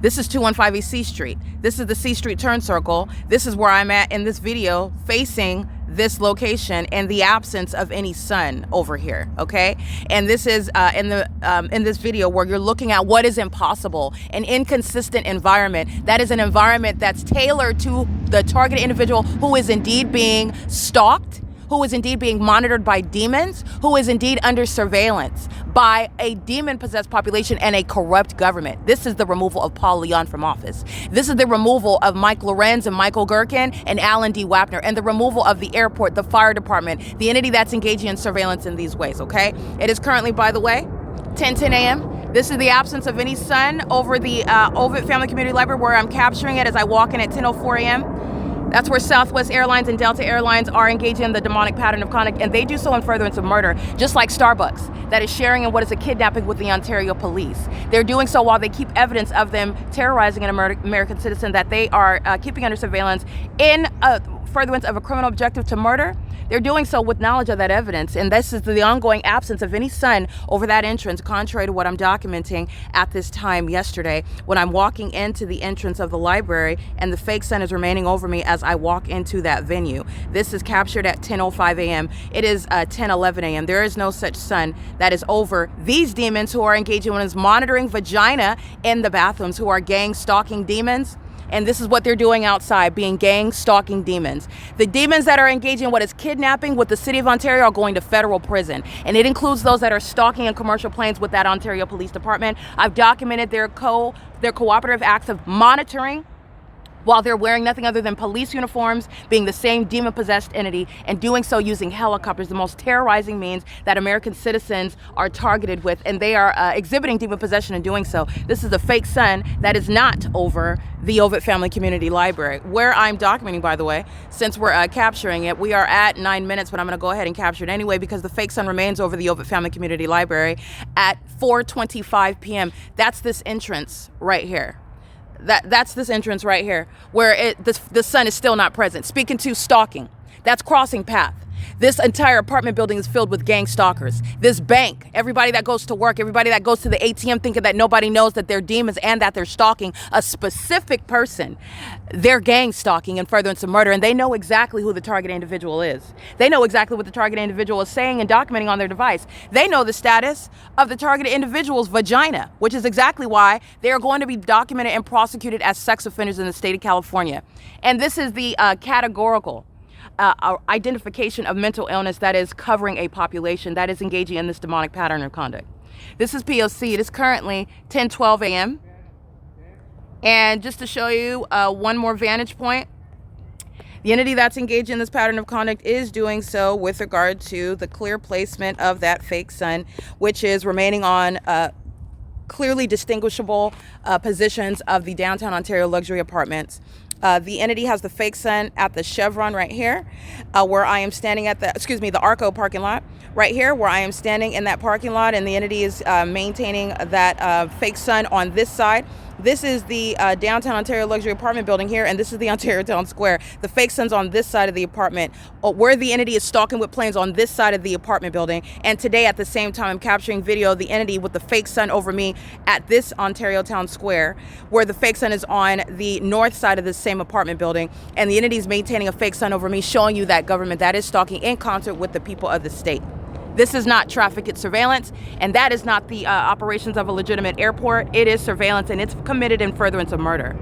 This is 215 East C Street. This is the C Street turn circle. This is where I'm at in this video, facing this location in the absence of any sun over here, okay? And this is in this video where you're looking at what is impossible, an inconsistent environment. That is an environment that's tailored to the targeted individual who is indeed being stalked, who is indeed being monitored by demons, who is indeed under surveillance by a demon-possessed population and a corrupt government. This is the removal of Paul Leon from office. This is the removal of Mike LORENZ and Michael GERKEN and Alan D. WAPNER, and the removal of the airport, the fire department, the entity that's engaging in surveillance in these ways, okay? It is currently, by the way, 10:10 a.m. This is the absence of any sun over the Ovid Family Community Library, where I'm capturing it as I walk in at 10:04 a.m. That's where Southwest Airlines and Delta Airlines are engaging in the demonic pattern of conduct, and they do so in furtherance of murder, just like Starbucks, that is sharing in what is a kidnapping with the Ontario police. They're doing so while they keep evidence of them terrorizing an American citizen that they are keeping under surveillance in furtherance of a criminal objective to murder. They're doing so with knowledge of that evidence, and this is the ongoing absence of any sun over that entrance, contrary to what I'm documenting at this time yesterday when I'm walking into the entrance of the library, and the fake sun is remaining over me as I walk into that venue. This is captured at 10:05 a.m. It is 10:11 a.m. There is no such sun that is over these demons who are engaging in what is monitoring vagina in the bathrooms, who are gang stalking demons. And this is what they're doing outside, being gang stalking demons. The demons that are engaging in what is kidnapping with the city of Ontario are going to federal prison. And it includes those that are stalking in commercial planes with that Ontario Police Department. I've documented their cooperative acts of monitoring while they're wearing nothing other than police uniforms, being the same demon-possessed entity, and doing so using helicopters, the most terrorizing means that American citizens are targeted with, and they are exhibiting demon possession in doing so. This is a fake sun that is not over the Ovid Family Community Library, where I'm documenting, by the way, since we're capturing it. We are at 9 minutes, but I'm going to go ahead and capture it anyway because the fake sun remains over the Ovid Family Community Library at 4:25 p.m. That's this entrance right here. That's this entrance right here, where the sun is still not present. Speaking to stalking, that's crossing path. This entire apartment building is filled with gang stalkers. This bank, everybody that goes to work, everybody that goes to the ATM thinking that nobody knows that they're demons and that they're stalking a specific person. They're gang stalking in furtherance of murder, and they know exactly who the target individual is. They know exactly what the target individual is saying and documenting on their device. They know the status of the targeted individual's vagina, which is exactly why they are going to be documented and prosecuted as sex offenders in the state of California. And this is the categorical identification of mental illness that is covering a population that is engaging in this demonic pattern of conduct. This is P.O.C. It is currently 10:12 a.m. And just to show you one more vantage point, the entity that's engaged in this pattern of conduct is doing so with regard to the clear placement of that fake sun, which is remaining on clearly distinguishable positions of the downtown Ontario luxury apartments. The entity has the fake sun at the Chevron right here, where I am standing at the Arco parking lot right here, where I am standing in that parking lot, and the entity is maintaining that fake sun on this side. This is the downtown Ontario luxury apartment building here, and this is the Ontario Town Square. The fake sun's on this side of the apartment, where the entity is stalking with planes on this side of the apartment building. And today, at the same time, I'm capturing video of the entity with the fake sun over me at this Ontario Town Square, where the fake sun is on the north side of the same apartment building, and the entity is maintaining a fake sun over me, showing you that government that is stalking in concert with the people of the state. This is not traffic, it's surveillance, and that is not the operations of a legitimate airport. It is surveillance, and it's committed in furtherance of murder.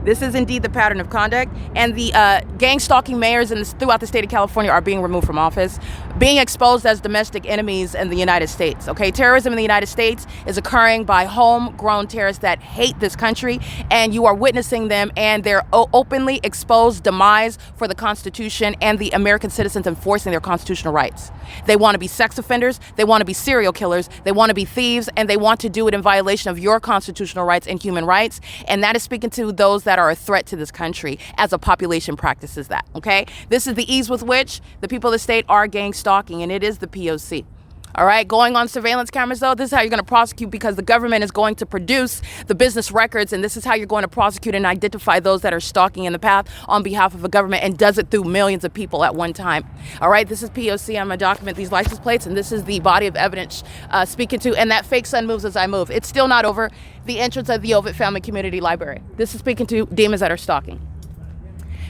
This is indeed the pattern of conduct, and the gang stalking mayors throughout the state of California are being removed from office, being exposed as domestic enemies in the United States. Okay, terrorism in the United States is occurring by homegrown terrorists that hate this country, and you are witnessing them and their openly exposed demise for the Constitution and the American citizens enforcing their constitutional rights. They want to be sex offenders, they want to be serial killers, they want to be thieves, and they want to do it in violation of your constitutional rights and human rights, and that is speaking to those that are a threat to this country as a population practices that, okay? This is the ease with which the people of the state are gang stalking, and it is the P.O.C. All right, going on surveillance cameras, though, this is how you're going to prosecute, because the government is going to produce the business records, and this is how you're going to prosecute and identify those that are stalking in the path on behalf of a government, and does it through millions of people at one time. All right, this is P.O.C. I'm going to document these license plates, and this is the body of evidence speaking to, and that fake sun moves as I move. It's still not over the entrance of the Ovid Family Community Library. This is speaking to demons that are stalking.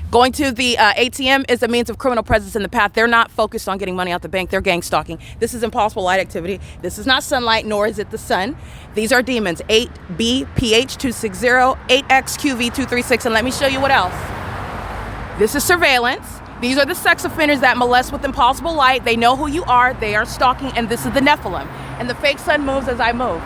Going to the ATM is a means of criminal presence in the path. They're not focused on getting money out the bank. They're gang stalking. This is impossible light activity. This is not sunlight, nor is it the sun. These are demons. 8BPH260, 8XQV236, and let me show you what else. This is surveillance. These are the sex offenders that molest with impossible light. They know who you are. They are stalking, and this is the Nephilim. And the fake sun moves as I move.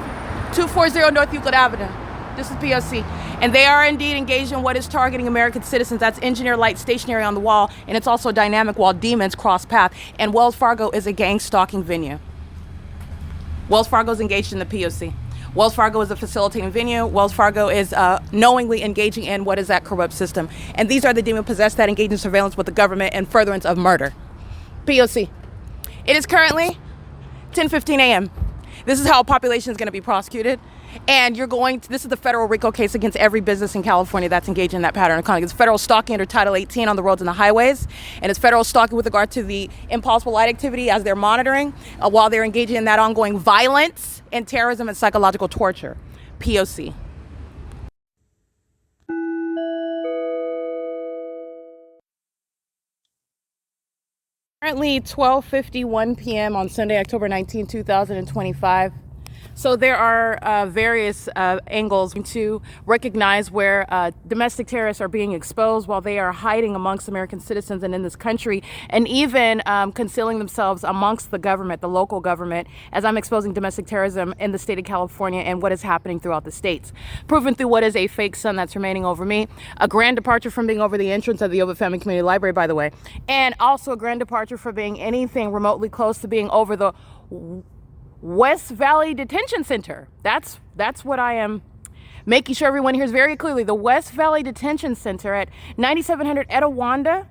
240 North Euclid Avenue. This is P.O.C. And they are indeed engaged in what is targeting American citizens. That's engineer light stationary on the wall, and it's also dynamic while demons cross path. And Wells Fargo is a gang stalking venue. Wells Fargo is engaged in the P.O.C. Wells Fargo is a facilitating venue. Wells Fargo is knowingly engaging in what is that corrupt system. And these are the demon possessed that engage in surveillance with the government and furtherance of murder. P.O.C. It is currently 10:15 a.m. This is how a population is going to be prosecuted. And this is the federal RICO case against every business in California that's engaged in that pattern of conduct. It's federal stalking under Title 18 on the roads and the highways. And it's federal stalking with regard to the impossible light activity as they're monitoring while they're engaging in that ongoing violence and terrorism and psychological torture. P.O.C. Currently 12:51 p.m. on Sunday, October 19, 2025. So there are various angles to recognize where domestic terrorists are being exposed while they are hiding amongst American citizens and in this country, and even concealing themselves amongst the government, the local government, as I'm exposing domestic terrorism in the state of California and what is happening throughout the states. Proven through what is a fake sun that's remaining over me, a grand departure from being over the entrance of the Ovid Family Community Library, by the way, and also a grand departure from being anything remotely close to being over the West Valley Detention Center. That's what I am making sure everyone hears very clearly. The West Valley Detention Center at 9700 Etiwanda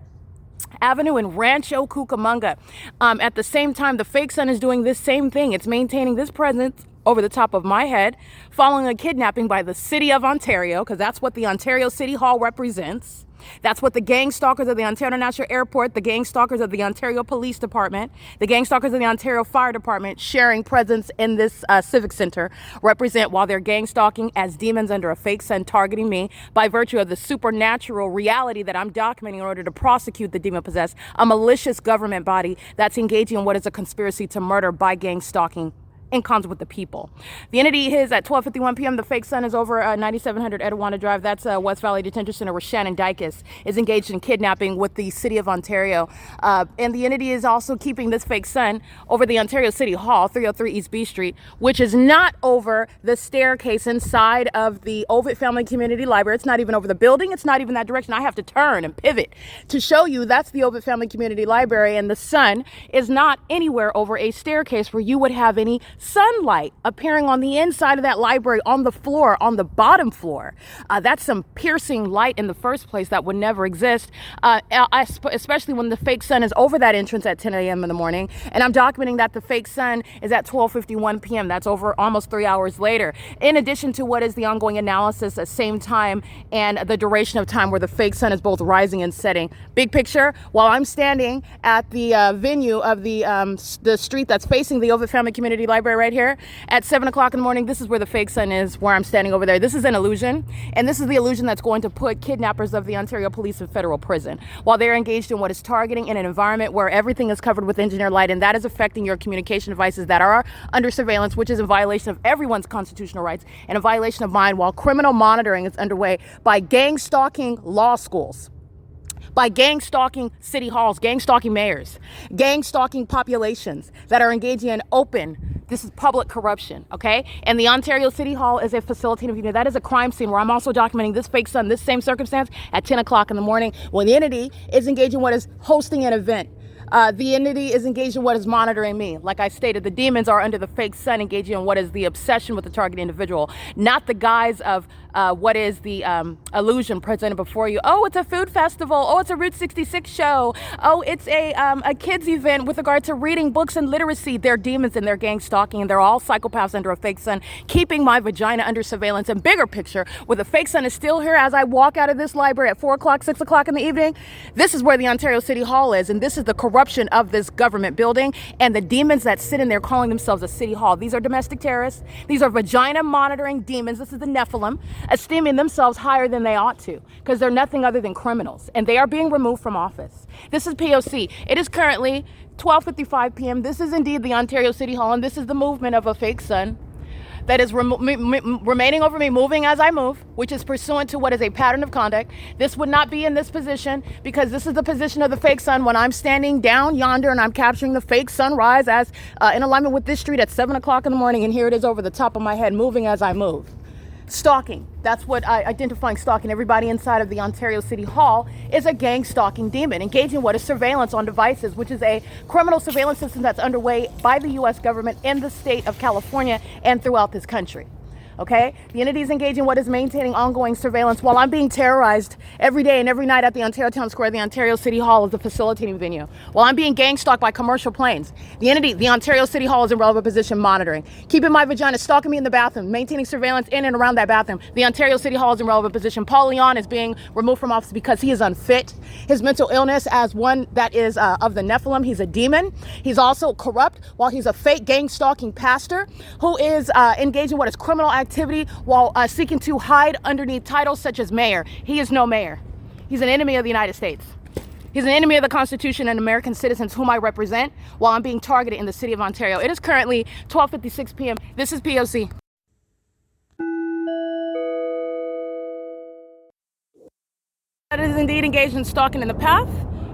Avenue in Rancho Cucamonga. At the same time, the fake sun is doing this same thing. It's maintaining this presence over the top of my head, following a kidnapping by the City of Ontario, because that's what the Ontario City Hall represents. That's what the gang stalkers of the Ontario International Airport, the gang stalkers of the Ontario Police Department, the gang stalkers of the Ontario Fire Department sharing presence in this civic center represent, while they're gang stalking as demons under a fake sun targeting me by virtue of the supernatural reality that I'm documenting in order to prosecute the demon possessed, a malicious government body that's engaging in what is a conspiracy to murder by gang stalking in concert with the people. The entity is at 12:51 p.m. The fake sun is over 9700 Etiwanda Drive. That's West Valley Detention Center, where Shannon Dykes is engaged in kidnapping with the City of Ontario. And the entity is also keeping this fake sun over the Ontario City Hall, 303 East B Street, which is not over the staircase inside of the Ovid Family Community Library. It's not even over the building. It's not even that direction. I have to turn and pivot to show you that's the Ovid Family Community Library, and the sun is not anywhere over a staircase where you would have any sunlight appearing on the inside of that library, on the floor, on the bottom floor. That's some piercing light in the first place that would never exist, especially when the fake sun is over that entrance at 10 a.m. in the morning. And I'm documenting that the fake sun is at 12:51 p.m. That's over almost 3 hours later. In addition to what is the ongoing analysis at same time and the duration of time where the fake sun is both rising and setting. Big picture, while I'm standing at the venue of the street that's facing the Ovid Family Community Library right here, at 7 o'clock in the morning, this is where the fake sun is, where I'm standing over there. This is an illusion, and this is the illusion that's going to put kidnappers of the Ontario Police in federal prison while they're engaged in what is targeting in an environment where everything is covered with engineered light, and that is affecting your communication devices that are under surveillance, which is in violation of everyone's constitutional rights and a violation of mine, while criminal monitoring is underway by gang stalking law schools, by gang stalking city halls, gang stalking mayors, gang stalking populations that are engaging in this is public corruption, okay? And the Ontario City Hall is a facilitative unit. That is a crime scene where I'm also documenting this fake sun, this same circumstance at 10 o'clock in the morning when the entity is engaged in what is hosting an event. The entity is engaged in what is monitoring me. Like I stated, the demons are under the fake sun, engaging in what is the obsession with the target individual, not the guise of what is the illusion presented before you. Oh, it's a food festival. Oh, it's a Route 66 show. Oh, it's a kids event with regard to reading books and literacy. They're demons and they're gang stalking, and they're all psychopaths under a fake sun, keeping my vagina under surveillance. And bigger picture, where the fake sun is still here as I walk out of this library at 4 o'clock, 6 o'clock in the evening, this is where the Ontario City Hall is, and this is the corruption of this government building and the demons that sit in there calling themselves a city hall. These are domestic terrorists. These are vagina monitoring demons. This is the Nephilim, esteeming themselves higher than they ought to, because they're nothing other than criminals, and they are being removed from office. This is P.O.C. It is currently 12:55 p.m. This is indeed the Ontario City Hall, and this is the movement of a fake sun that is remaining over me, moving as I move, which is pursuant to what is a pattern of conduct. This would not be in this position, because this is the position of the fake sun when I'm standing down yonder and I'm capturing the fake sunrise as in alignment with this street at 7 o'clock in the morning, and here it is over the top of my head, moving as I move. Stalking. That's what identifying stalking. Everybody inside of the Ontario City Hall is a gang stalking demon, engaging what is surveillance on devices, which is a criminal surveillance system that's underway by the U.S. government in the state of California and throughout this country. Okay? The entity is engaging what is maintaining ongoing surveillance while I'm being terrorized every day and every night at the Ontario Town Square. The Ontario City Hall is the facilitating venue. While I'm being gang stalked by commercial planes, the entity, the Ontario City Hall, is in relevant position monitoring, keeping my vagina, stalking me in the bathroom, maintaining surveillance in and around that bathroom. The Ontario City Hall is in relevant position. Paul Leon is being removed from office because he is unfit. His mental illness as one that is of the Nephilim. He's a demon. He's also corrupt, while he's a fake gang stalking pastor who is engaging what is criminal activity while seeking to hide underneath titles such as mayor. He is no mayor. He's an enemy of the United States. He's an enemy of the Constitution and American citizens whom I represent while I'm being targeted in the city of Ontario. It is currently 12:56 p.m. This is P.O.C. That is indeed engaged in stalking in the path.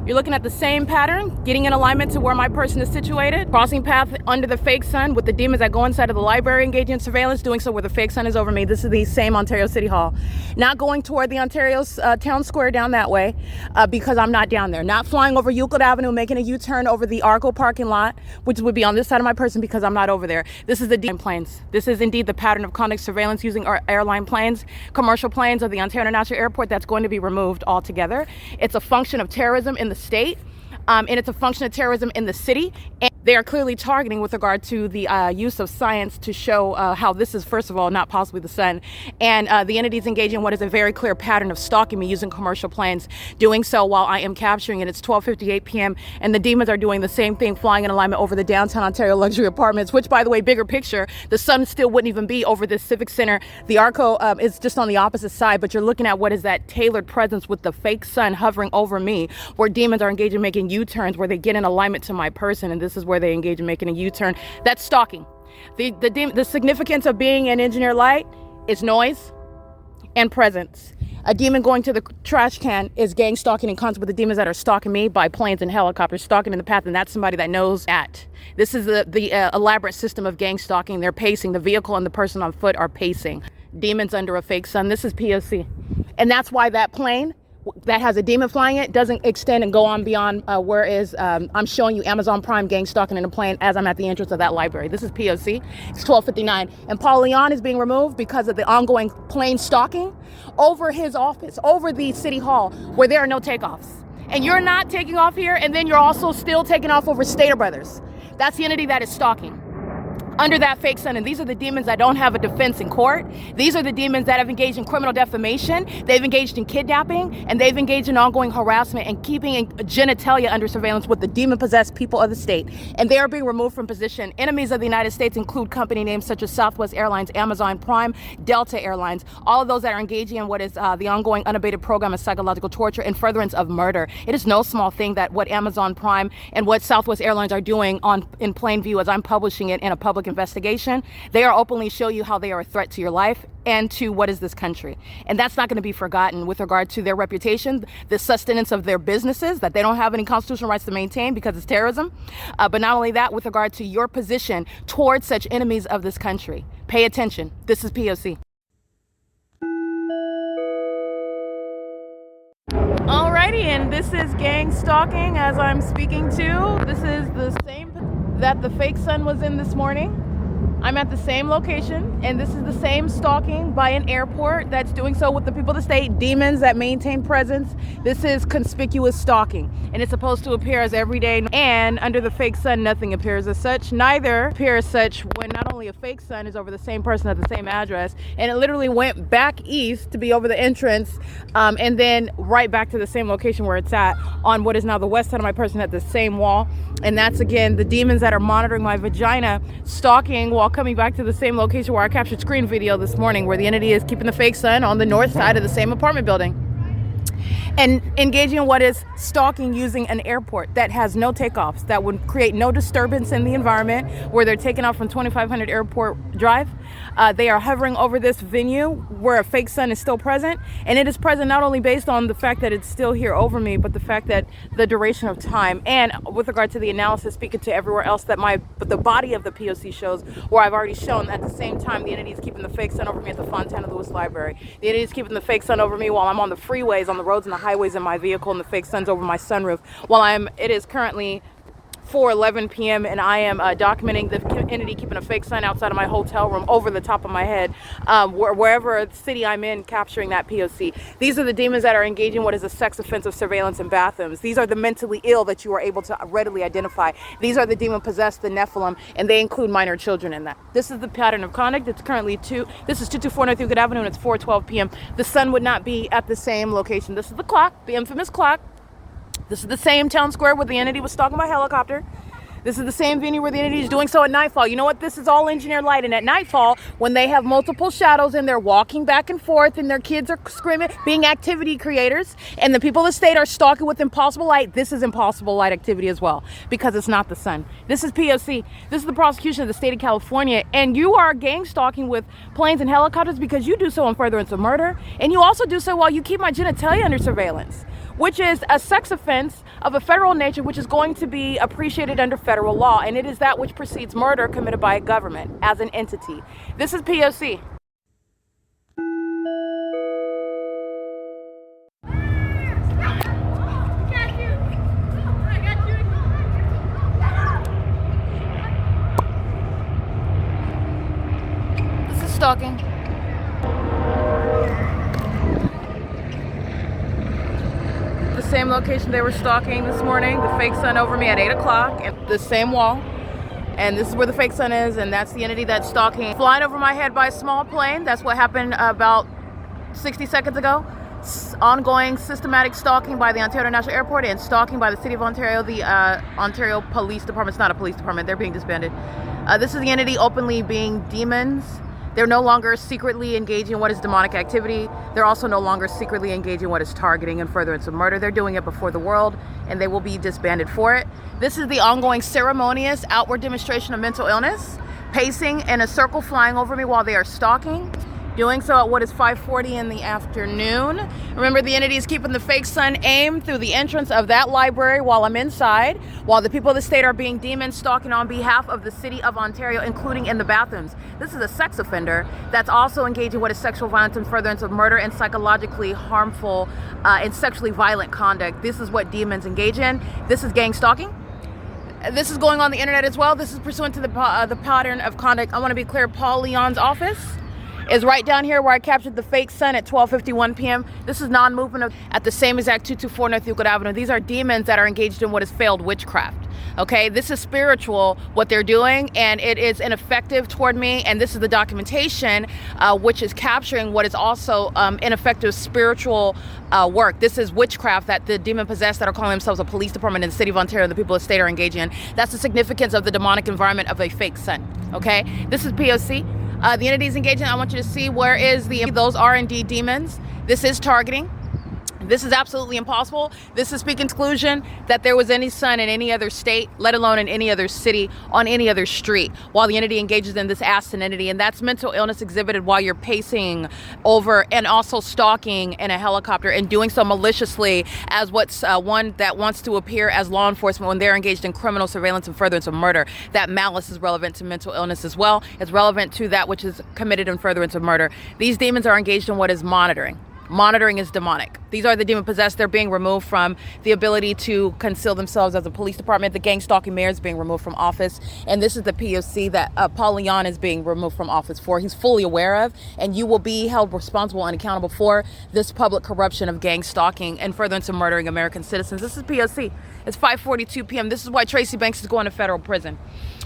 You're looking at the same pattern, getting in alignment to where my person is situated, crossing path under the fake sun with the demons that go inside of the library, engaging in surveillance, doing so where the fake sun is over me. This is the same Ontario City Hall. Not going toward the Ontario's town square down that way because I'm not down there. Not flying over Euclid Avenue, making a U-turn over the Arco parking lot, which would be on this side of my person because I'm not over there. This is the planes. This is indeed the pattern of conduct surveillance using our airline planes, commercial planes of the Ontario International Airport that's going to be removed altogether. It's a function of terrorism in the state, and it's a function of terrorism in the city. And they are clearly targeting with regard to the use of science to show how this is, first of all, not possibly the sun. And the entities engaging in what is a very clear pattern of stalking me using commercial planes, doing so while I am capturing it. It's 12:58 p.m. and the demons are doing the same thing, flying in alignment over the downtown Ontario luxury apartments, which, by the way, bigger picture, the sun still wouldn't even be over this civic center. The Arco is just on the opposite side, but you're looking at what is that tailored presence with the fake sun hovering over me, where demons are engaged in making U-turns, where they get in alignment to my person, and this is where they engage in making a U-turn. That's stalking. The significance of being an engineer light is noise and presence. A demon going to the trash can is gang stalking in concert with the demons that are stalking me by planes and helicopters, stalking in the path, and that's somebody that knows that. This is the elaborate system of gang stalking. They're pacing. The vehicle and the person on foot are pacing. Demons under a fake sun. This is P.O.C. And that's why that plane that has a demon flying it doesn't extend and go on beyond whereas I'm showing you Amazon Prime gang stalking in a plane as I'm at the entrance of that library. This is P.O.C. It's 12:59 and Paul Leon is being removed because of the ongoing plane stalking over his office, over the city hall where there are no takeoffs. And you're not taking off here, and then you're also still taking off over Stater Brothers. That's the entity that is stalking under that fake sun. And these are the demons that don't have a defense in court. These are the demons that have engaged in criminal defamation. They've engaged in kidnapping, and they've engaged in ongoing harassment and keeping genitalia under surveillance with the demon-possessed people of the state. And they are being removed from position. Enemies of the United States include company names such as Southwest Airlines, Amazon Prime, Delta Airlines, all of those that are engaging in what is the ongoing unabated program of psychological torture and furtherance of murder. It is no small thing that what Amazon Prime and what Southwest Airlines are doing in plain view as I'm publishing it in a public investigation. They are openly show you how they are a threat to your life and to what is this country. And that's not going to be forgotten with regard to their reputation, the sustenance of their businesses that they don't have any constitutional rights to maintain because it's terrorism. But not only that, with regard to your position towards such enemies of this country. Pay attention. This is P.O.C. Alrighty, and this is gang stalking as I'm speaking to. This is the same that the fake sun was in this morning. I'm at the same location, and this is the same stalking by an airport that's doing so with the people of the state, demons that maintain presence. This is conspicuous stalking, and it's supposed to appear as everyday, and under the fake sun, nothing appears as such. Neither appear as such when not only a fake sun is over the same person at the same address, and it literally went back east to be over the entrance, and then right back to the same location where it's at on what is now the west side of my person at the same wall. And that's, again, the demons that are monitoring my vagina, stalking while coming back to the same location where I captured screen video this morning, where the entity is keeping the fake sun on the north side of the same apartment building. And engaging in what is stalking using an airport that has no takeoffs, that would create no disturbance in the environment, where they're taking off from 2500 Airport Drive. They are hovering over this venue where a fake sun is still present, and it is present not only based on the fact that it's still here over me, but the fact that the duration of time, and with regard to the analysis speaking to everywhere else that the body of the P.O.C. shows, where I've already shown at the same time the entity is keeping the fake sun over me at the Fontana Lewis Library. The entity is keeping the fake sun over me while I'm on the freeways, on the roads and the highways in my vehicle, and the fake sun's over my sunroof while it is currently 4:11 p.m. and I am documenting the entity keeping a fake sun outside of my hotel room over the top of my head, wherever city I'm in, capturing that P.O.C. These are the demons that are engaging what is a sex offensive surveillance in bathrooms. These are the mentally ill that you are able to readily identify. These are the demon possessed, the Nephilim, and they include minor children in that. This is the pattern of conduct. It's currently this is 224 North Euclid Avenue, and it's 4:12 p.m. The sun would not be at the same location. This is the clock, the infamous clock. This is the same town square where the entity was stalking by helicopter. This is the same venue where the entity is doing so at nightfall. You know what? This is all engineered light. And at nightfall, when they have multiple shadows and they're walking back and forth and their kids are screaming, being activity creators, and the people of the state are stalking with impossible light, this is impossible light activity as well, because it's not the sun. This is P.O.C. This is the prosecution of the state of California. And you are gang stalking with planes and helicopters because you do so in furtherance of murder. And you also do so while you keep my genitalia under surveillance, which is a sex offense of a federal nature, which is going to be appreciated under federal law. And it is that which precedes murder committed by a government as an entity. This is P.O.C. This is stalking. The same location they were stalking this morning, the fake sun over me at 8 o'clock, and the same wall. And this is where the fake sun is, and that's the entity that's stalking. Flying over my head by a small plane. That's what happened about 60 seconds ago. Ongoing systematic stalking by the Ontario National Airport and stalking by the City of Ontario. The Ontario Police Department. It's not a police department. They're being disbanded. This is the entity openly being demons. They're no longer secretly engaging in what is demonic activity. They're also no longer secretly engaging in what is targeting and furtherance of murder. They're doing it before the world, and they will be disbanded for it. This is the ongoing ceremonious outward demonstration of mental illness, pacing in a circle, flying over me while they are stalking. Doing so at what is 5:40 in the afternoon. Remember, the entity is keeping the fake sun aimed through the entrance of that library while I'm inside, while the people of the state are being demons stalking on behalf of the City of Ontario, including in the bathrooms. This is a sex offender that's also engaging in what is sexual violence and furtherance of murder and psychologically harmful and sexually violent conduct. This is what demons engage in. This is gang stalking. This is going on the internet as well. This is pursuant to the pattern of conduct. I want to be clear, Paul Leon's office is right down here where I captured the fake sun at 12:51 p.m. This is non-movement at the same exact 224 North Euclid Avenue. These are demons that are engaged in what is failed witchcraft. Okay, this is spiritual, what they're doing, and it is ineffective toward me. And this is the documentation, which is capturing what is also ineffective spiritual work. This is witchcraft that the demon possessed that are calling themselves a police department in the City of Ontario and the people of the state are engaging in. That's the significance of the demonic environment of a fake sun. Okay, this is P.O.C. The entity is engaging. I want you to see where is those are indeed demons. This is targeting. This is absolutely impossible. This is speak exclusion that there was any sun in any other state, let alone in any other city, on any other street, while the entity engages in this aston entity. And that's mental illness exhibited while you're pacing over and also stalking in a helicopter and doing so maliciously as what's one that wants to appear as law enforcement when they're engaged in criminal surveillance and furtherance of murder. That malice is relevant to mental illness as well. It's relevant to that which is committed in furtherance of murder. These demons are engaged in what is monitoring. Monitoring is demonic. These are the demon possessed. They're being removed from the ability to conceal themselves as a police department. The gang stalking mayor is being removed from office. And this is the P.O.C. that Paul Leon is being removed from office for. He's fully aware of, and you will be held responsible and accountable for this public corruption of gang stalking and furtherance of murdering American citizens. This is P.O.C. It's 5:42 p.m. This is why Tracy Banks is going to federal prison.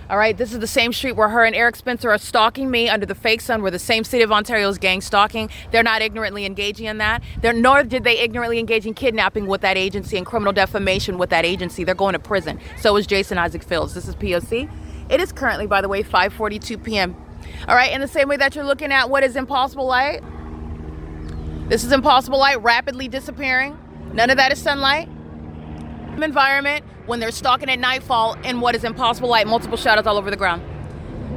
All right, this is the same street where her and Eric Spencer are stalking me under the fake sun, where the same City of Ontario is gang stalking. They're not ignorantly engaging in that. Nor did they ignorantly engage in kidnapping with that agency and criminal defamation with that agency. They're going to prison. So is Jason Isaac Fields. This is P.O.C. It is currently, by the way, 5:42 p.m. All right, in the same way that you're looking at what is impossible light, this is impossible light rapidly disappearing. None of that is sunlight. Environment when they're stalking at nightfall in what is impossible light, multiple shadows all over the ground.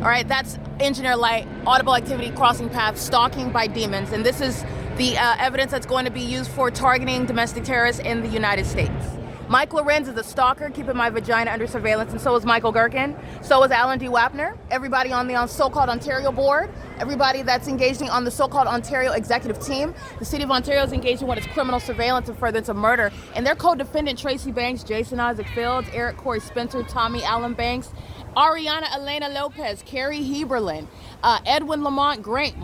All right, that's engineer light, audible activity, crossing paths, stalking by demons. And this is the evidence that's going to be used for targeting domestic terrorists in the United States. Mike LORENZ is a stalker, keeping my vagina under surveillance, and so is Michael GERKEN. So is Alan D. WAPNER. Everybody on the so-called Ontario board, everybody that's engaging on the so-called Ontario executive team. The City of Ontario is engaged in what is criminal surveillance and furtherance of murder. And their co-defendant, Tracy Banks, Jason Isaac Fields, Eric Corey Spencer, Tommy Allen Banks, Ariana Elena Lopez, Carrie Heberlin, Edwin Lamont Grant,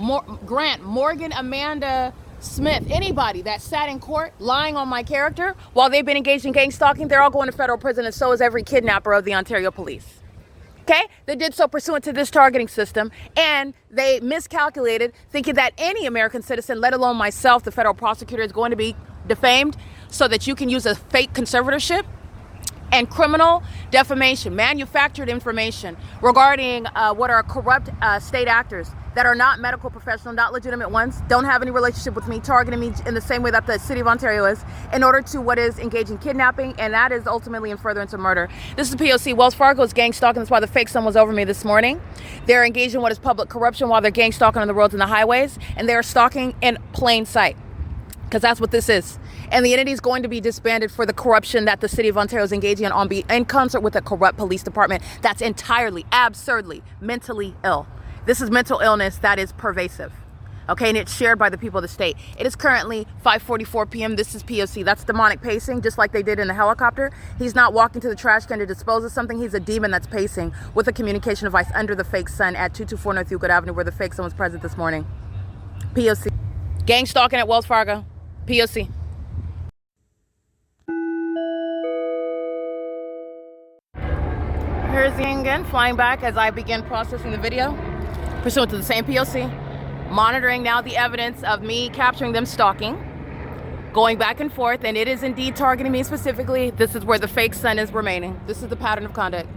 Morgan Amanda Smith, anybody that sat in court lying on my character while they've been engaged in gang stalking, they're all going to federal prison, and so is every kidnapper of the Ontario police. Okay? They did so pursuant to this targeting system, and they miscalculated, thinking that any American citizen, let alone myself, the federal prosecutor, is going to be defamed so that you can use a fake conservatorship and criminal defamation, manufactured information regarding what are corrupt state actors that are not medical professionals, not legitimate ones, don't have any relationship with me, targeting me in the same way that the city of Ontario is, in order to what is engage in kidnapping, and that is ultimately in furtherance of murder. This is P.O.C. Wells Fargo is gang stalking. That's why the fake sun was over me this morning. They're engaged in what is public corruption while they're gang stalking on the roads and the highways, and they're stalking in plain sight, because that's what this is. And the entity is going to be disbanded for the corruption that the city of Ontario is engaging in concert with a corrupt police department that's entirely, absurdly, mentally ill. This is mental illness that is pervasive, okay, and it's shared by the people of the state. It is currently 5:44 p.m. This is P.O.C. That's demonic pacing, just like they did in the helicopter. He's not walking to the trash can to dispose of something. He's a demon that's pacing with a communication device under the fake sun at 224 North Euclid Avenue, where the fake sun was present this morning. P.O.C. Gang stalking at Wells Fargo. P.O.C. Here's the again, flying back as I begin processing the video, pursuant to the same P.O.C. Monitoring now the evidence of me capturing them stalking, going back and forth, and it is indeed targeting me specifically. This is where the fake sun is remaining. This is the pattern of conduct.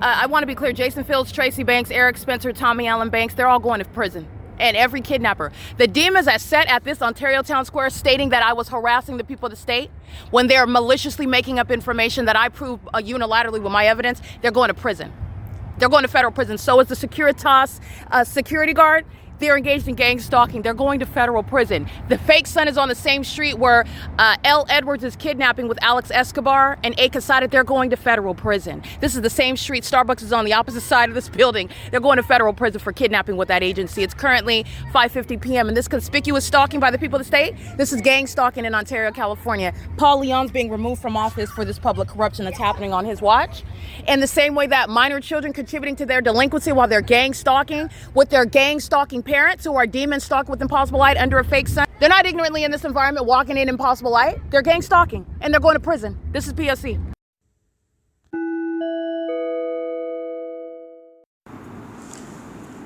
I want to be clear, Jason Fields, Tracy Banks, Eric Spencer, Tommy Allen Banks, they're all going to prison. And every kidnapper. The demons that sat at this Ontario Town Square stating that I was harassing the people of the state, when they're maliciously making up information that I prove unilaterally with my evidence, they're going to prison. They're going to federal prison. So is the Securitas security guard. They're engaged in gang stalking. They're going to federal prison. The fake sun is on the same street where L. Edwards is kidnapping with Alex Escobar and A. Quesada. They're going to federal prison. This is the same street. Starbucks is on the opposite side of this building. They're going to federal prison for kidnapping with that agency. It's currently 5:50 p.m. and this conspicuous stalking by the people of the state, this is gang stalking in Ontario, California. Paul Leon's being removed from office for this public corruption that's happening on his watch. In the same way that minor children contributing to their delinquency while they're gang stalking with their gang stalking parents who are demon stalked with impossible light under a fake sun. They're not ignorantly in this environment walking in impossible light. They're gang stalking and they're going to prison. This is P.O.C.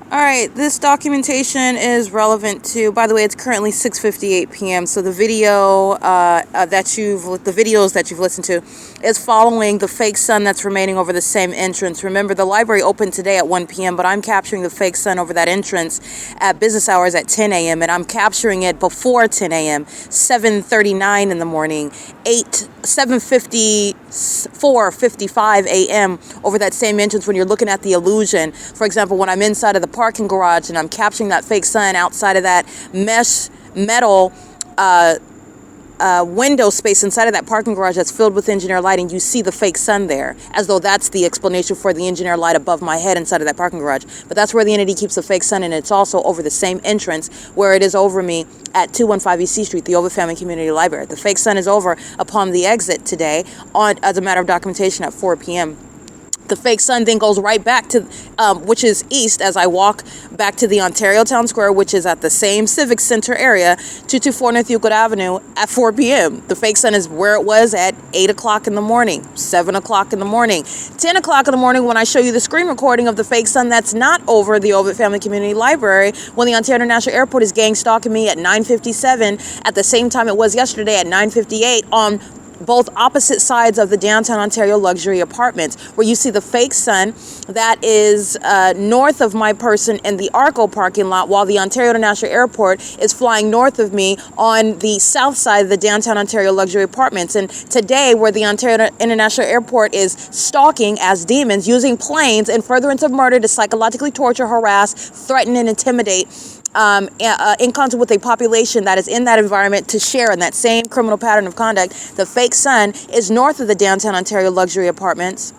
All right, this documentation is relevant to, by the way, it's currently 6:58 p.m. So the video the videos that you've listened to is following the fake sun that's remaining over the same entrance. Remember, the library opened today at 1 p.m., but I'm capturing the fake sun over that entrance at business hours at 10 a.m., and I'm capturing it before 10 a.m., 7:39 in the morning, 4:55 a.m. over that same entrance when you're looking at the illusion. For example, when I'm inside of the parking garage and I'm capturing that fake sun outside of that mesh metal window space inside of that parking garage that's filled with engineer lighting, you see the fake sun there, as though that's the explanation for the engineer light above my head inside of that parking garage. But that's where the entity keeps the fake sun, and it's also over the same entrance where it is over me at 215 E.C. Street, the Ovid Family Community Library. The fake sun is over upon the exit today as a matter of documentation at 4 p.m. The fake sun then goes right back to, which is east, as I walk back to the Ontario Town Square, which is at the same Civic Center area, 224 North Euclid Avenue at 4 p.m. The fake sun is where it was at 8 o'clock in the morning, 7 o'clock in the morning, 10 o'clock in the morning when I show you the screen recording of the fake sun that's not over the Ovid Family Community Library when the Ontario International Airport is gang stalking me at 9:57 at the same time it was yesterday at 9:58 on both opposite sides of the downtown Ontario luxury apartments, where you see the fake sun that is north of my person in the Arco parking lot, while the Ontario International Airport is flying north of me on the south side of the downtown Ontario luxury apartments. And today, where the Ontario International Airport is stalking as demons, using planes in furtherance of murder to psychologically torture, harass, threaten, and intimidate in concert with a population that is in that environment to share in that same criminal pattern of conduct. The fake sun is north of the downtown Ontario luxury apartments,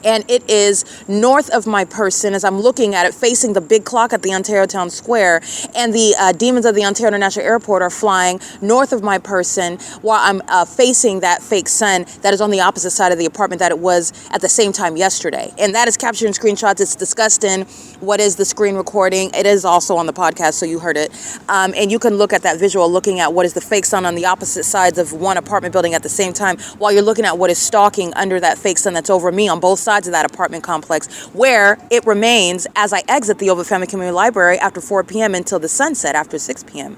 and it is north of my person as I'm looking at it, facing the big clock at the Ontario Town Square, and the demons of the Ontario International Airport are flying north of my person while I'm facing that fake sun that is on the opposite side of the apartment that it was at the same time yesterday. And that is captured in screenshots. It's discussed in what is the screen recording. It is also on the podcast, so you heard it. And you can look at that visual, looking at what is the fake sun on the opposite sides of one apartment building at the same time, while you're looking at what is stalking under that fake sun that's over me on both sides of that apartment complex, where it remains as I exit the Ovid Family Community Library after 4 p.m. until the sunset after 6 p.m.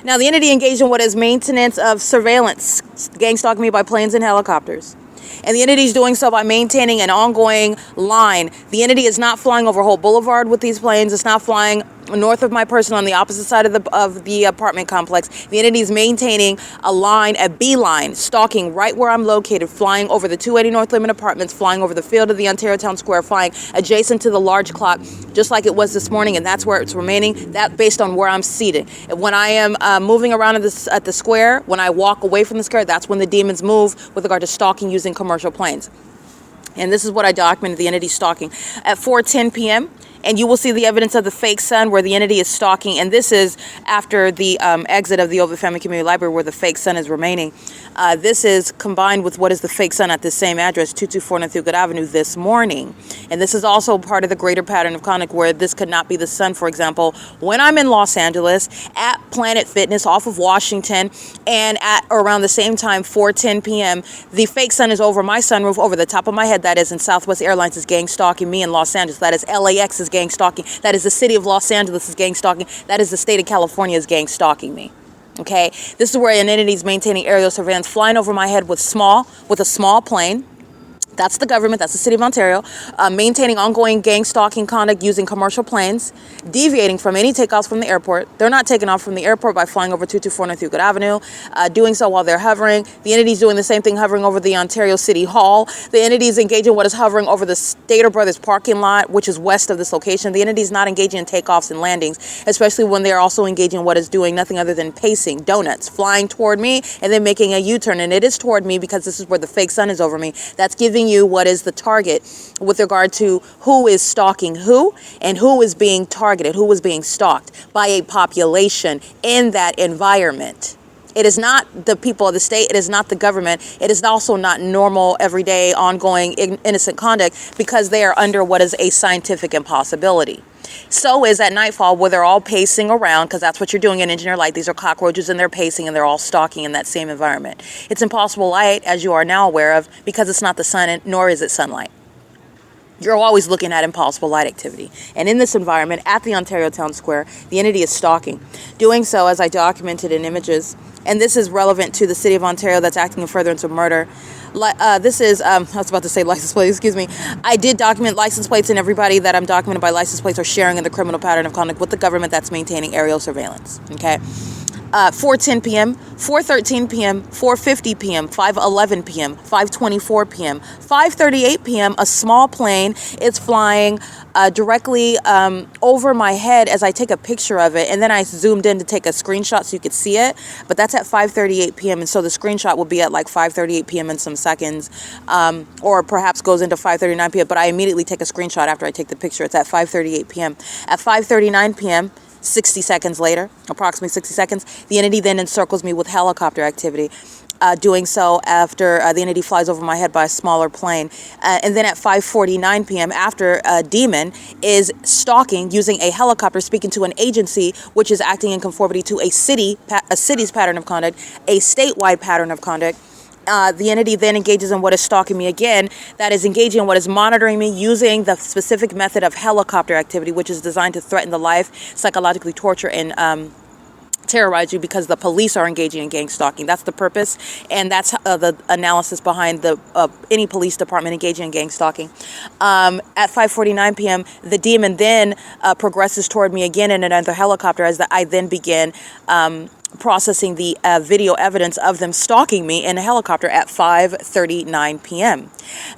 Now, the entity engaged in what is maintenance of surveillance, gang stalking me by planes and helicopters. And the entity is doing so by maintaining an ongoing line. The entity is not flying over Holt Boulevard with these planes. It's not flying north of my person on the opposite side of the apartment complex. The entity is maintaining a line, a beeline, stalking right where I'm located, flying over the 280 North Limit Apartments, flying over the field of the Ontario Town Square, flying adjacent to the large clock, just like it was this morning, and that's where it's remaining. That based on where I'm seated. And when I am moving around at the square, when I walk away from the square, that's when the demons move with regard to stalking using commercial planes. And this is what I documented the entity stalking at 4:10 p.m. And you will see the evidence of the fake sun where the entity is stalking. And this is after the exit of the Ovid Family Community Library where the fake sun is remaining. This is combined with what is the fake sun at the same address, 224 North Euclid Avenue this morning. And this is also part of the greater pattern of conduct where this could not be the sun, for example, when I'm in Los Angeles at Planet Fitness off of Washington and at around the same time, 4:10 p.m., the fake sun is over my sunroof, over the top of my head. That is, in Southwest Airlines is gang stalking me in Los Angeles. That is LAX is gang stalking. That is the city of Los Angeles is gang stalking. That is the state of California is gang stalking me. Okay, this is where an entity is maintaining aerial surveillance, flying over my head with a small plane. That's the government, that's the city of Ontario, maintaining ongoing gang stalking conduct using commercial planes, deviating from any takeoffs from the airport. They're not taking off from the airport by flying over 224 North Euclid Avenue, doing so while they're hovering. The entity's doing the same thing, hovering over the Ontario City Hall. The entity's engaging what is hovering over the Stater Brothers parking lot, which is west of this location. The entity's not engaging in takeoffs and landings, especially when they're also engaging in what is doing nothing other than pacing, donuts, flying toward me and then making a U-turn. And it is toward me because this is where the fake sun is over me. That's giving you what is the target with regard to who is stalking who and who is being targeted, who is being stalked by a population in that environment. It is not the people of the state. It is not the government. It is also not normal, everyday, ongoing, innocent conduct because they are under what is a scientific impossibility. So is at nightfall where they're all pacing around, because that's what you're doing in engineer light. These are cockroaches and they're pacing and they're all stalking in that same environment. It's impossible light, as you are now aware of, because it's not the sun, nor is it sunlight. You're always looking at impossible light activity. And in this environment, at the Ontario Town Square, the entity is stalking. Doing so, as I documented in images, and this is relevant to the city of Ontario that's acting in furtherance of murder. This is, I was about to say license plate, excuse me. I did document license plates, and everybody that I'm documented by license plates are sharing in the criminal pattern of conduct with the government that's maintaining aerial surveillance, okay? 4:10 p.m., 4:13 p.m., 4:50 p.m., 5:11 p.m., 5:24 p.m., 5:38 p.m., a small plane is flying directly over my head as I take a picture of it, and then I zoomed in to take a screenshot so you could see it, but that's at 5:38 p.m., and so the screenshot will be at like 5:38 p.m. in some seconds, or perhaps goes into 5:39 p.m., but I immediately take a screenshot after I take the picture. It's at 5:38 p.m. At 5:39 p.m., 60 seconds later, approximately 60 seconds, the entity then encircles me with helicopter activity. Doing so after the entity flies over my head by a smaller plane. And then at 5:49 p.m., after a demon is stalking using a helicopter, speaking to an agency which is acting in conformity to a city's pattern of conduct, a statewide pattern of conduct. The entity then engages in what is stalking me again, that is engaging in what is monitoring me using the specific method of helicopter activity, which is designed to threaten the life, psychologically torture, and terrorize you because the police are engaging in gang stalking. That's the purpose, and that's the analysis behind any police department engaging in gang stalking. At 5:49 p.m., the demon then progresses toward me again in another helicopter as I then begin processing the video evidence of them stalking me in a helicopter at 5:39 p.m.